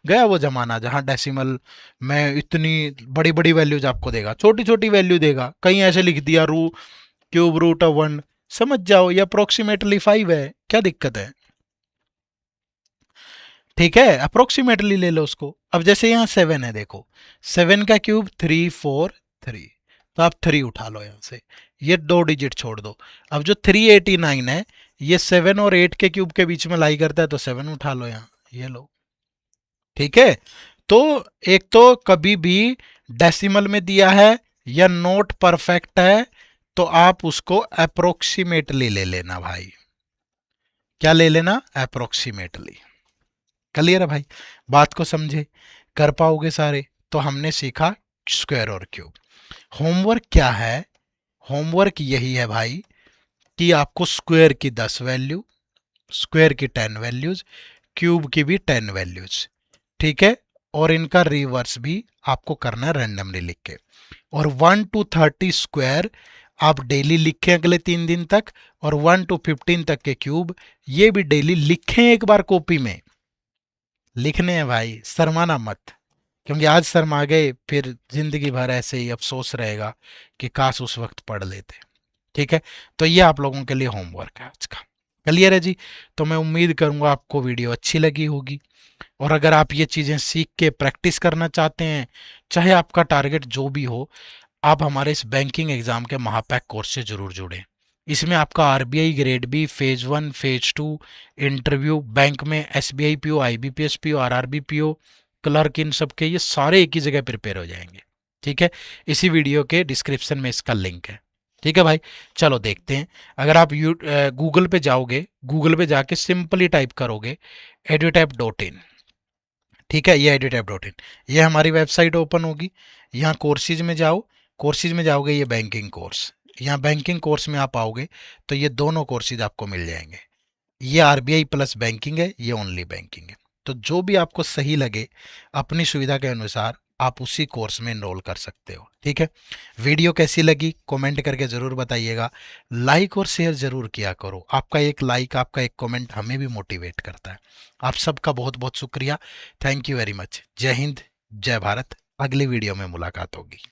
गया वो जमाना जहाँ डेसिमल में इतनी बड़ी बड़ी वैल्यूज आपको देगा, छोटी छोटी वैल्यू देगा, कहीं ऐसे लिख दिया क्यूब रूट ऑफ 1, समझ जाओ ये अप्रोक्सीमेटली 5 है, क्या दिक्कत है? ठीक है, अप्रोक्सीमेटली ले लो उसको। अब जैसे यहाँ 7 है, देखो 7 का क्यूब 343, तो आप 3 उठा लो यहां से, ये 2 डिजिट छोड़ दो। अब जो 389 है, ये 7 और 8 के क्यूब के बीच में लाई करता है, तो 7 उठा लो यहाँ, ये लो। ठीक है, तो एक तो कभी भी डेसिमल में दिया है या नोट परफेक्ट है, तो आप उसको अप्रोक्सीमेटली ले लेना भाई। क्या ले लेना? अप्रोक्सीमेटली। क्लियर है भाई? बात को समझे, कर पाओगे सारे? तो हमने सीखा स्क्वायर और क्यूब। होमवर्क क्या है? होमवर्क यही है भाई कि आपको स्क्वायर की 10 वैल्यू, स्क्वायर की 10 वैल्यूज, क्यूब की भी 10 वैल्यूज, ठीक है, और इनका रिवर्स भी आपको करना है रैंडमली लिख के। और 1 to 30 स्क्वायर आप डेली लिखें अगले 3 दिन तक, और 1 to 15 तक के क्यूब ये भी डेली लिखें एक बार कॉपी में। लिखने हैं भाई, शर्माना मत, क्योंकि आज शर्मा गए फिर जिंदगी भर ऐसे ही अफसोस रहेगा कि काश उस वक्त पढ़ लेते। ठीक है, तो ये आप लोगों के लिए होमवर्क है आज का। क्लियर है जी? तो मैं उम्मीद करूंगा आपको वीडियो अच्छी लगी होगी, और अगर आप ये चीज़ें सीख के प्रैक्टिस करना चाहते हैं, चाहे आपका टारगेट जो भी हो, आप हमारे इस बैंकिंग एग्जाम के महापैक कोर्स से जरूर जुड़ें। इसमें आपका RBI grade B phase 1 phase 2 interview, bank में SBI PO, IBPS PO, RRB PO, clerk, इन सब के ये सारे एक ही जगह प्रिपेयर हो जाएंगे। ठीक है, इसी वीडियो के डिस्क्रिप्शन में इसका लिंक है। ठीक है भाई, चलो देखते हैं। अगर आप गूगल पे जाओगे, गूगल पे जाके सिंपली टाइप करोगे edutap.in, ठीक है, ये edutap.in, ये हमारी वेबसाइट ओपन होगी। यहाँ कोर्सेज में जाओ, कोर्सेज में जाओगे, ये बैंकिंग कोर्स, यहाँ बैंकिंग कोर्स में आप आओगे तो ये दोनों कोर्सेज आपको मिल जाएंगे। ये आरबीआई प्लस बैंकिंग है, ये ओनली बैंकिंग है। तो जो भी आपको सही लगे अपनी सुविधा के अनुसार आप उसी कोर्स में एनरोल कर सकते हो। ठीक है, वीडियो कैसी लगी कमेंट करके ज़रूर बताइएगा। लाइक और शेयर ज़रूर किया करो, आपका एक लाइक, आपका एक कमेंट हमें भी मोटिवेट करता है। आप सबका बहुत बहुत शुक्रिया, थैंक यू वेरी मच। जय हिंद, जय भारत, अगली वीडियो में मुलाकात होगी।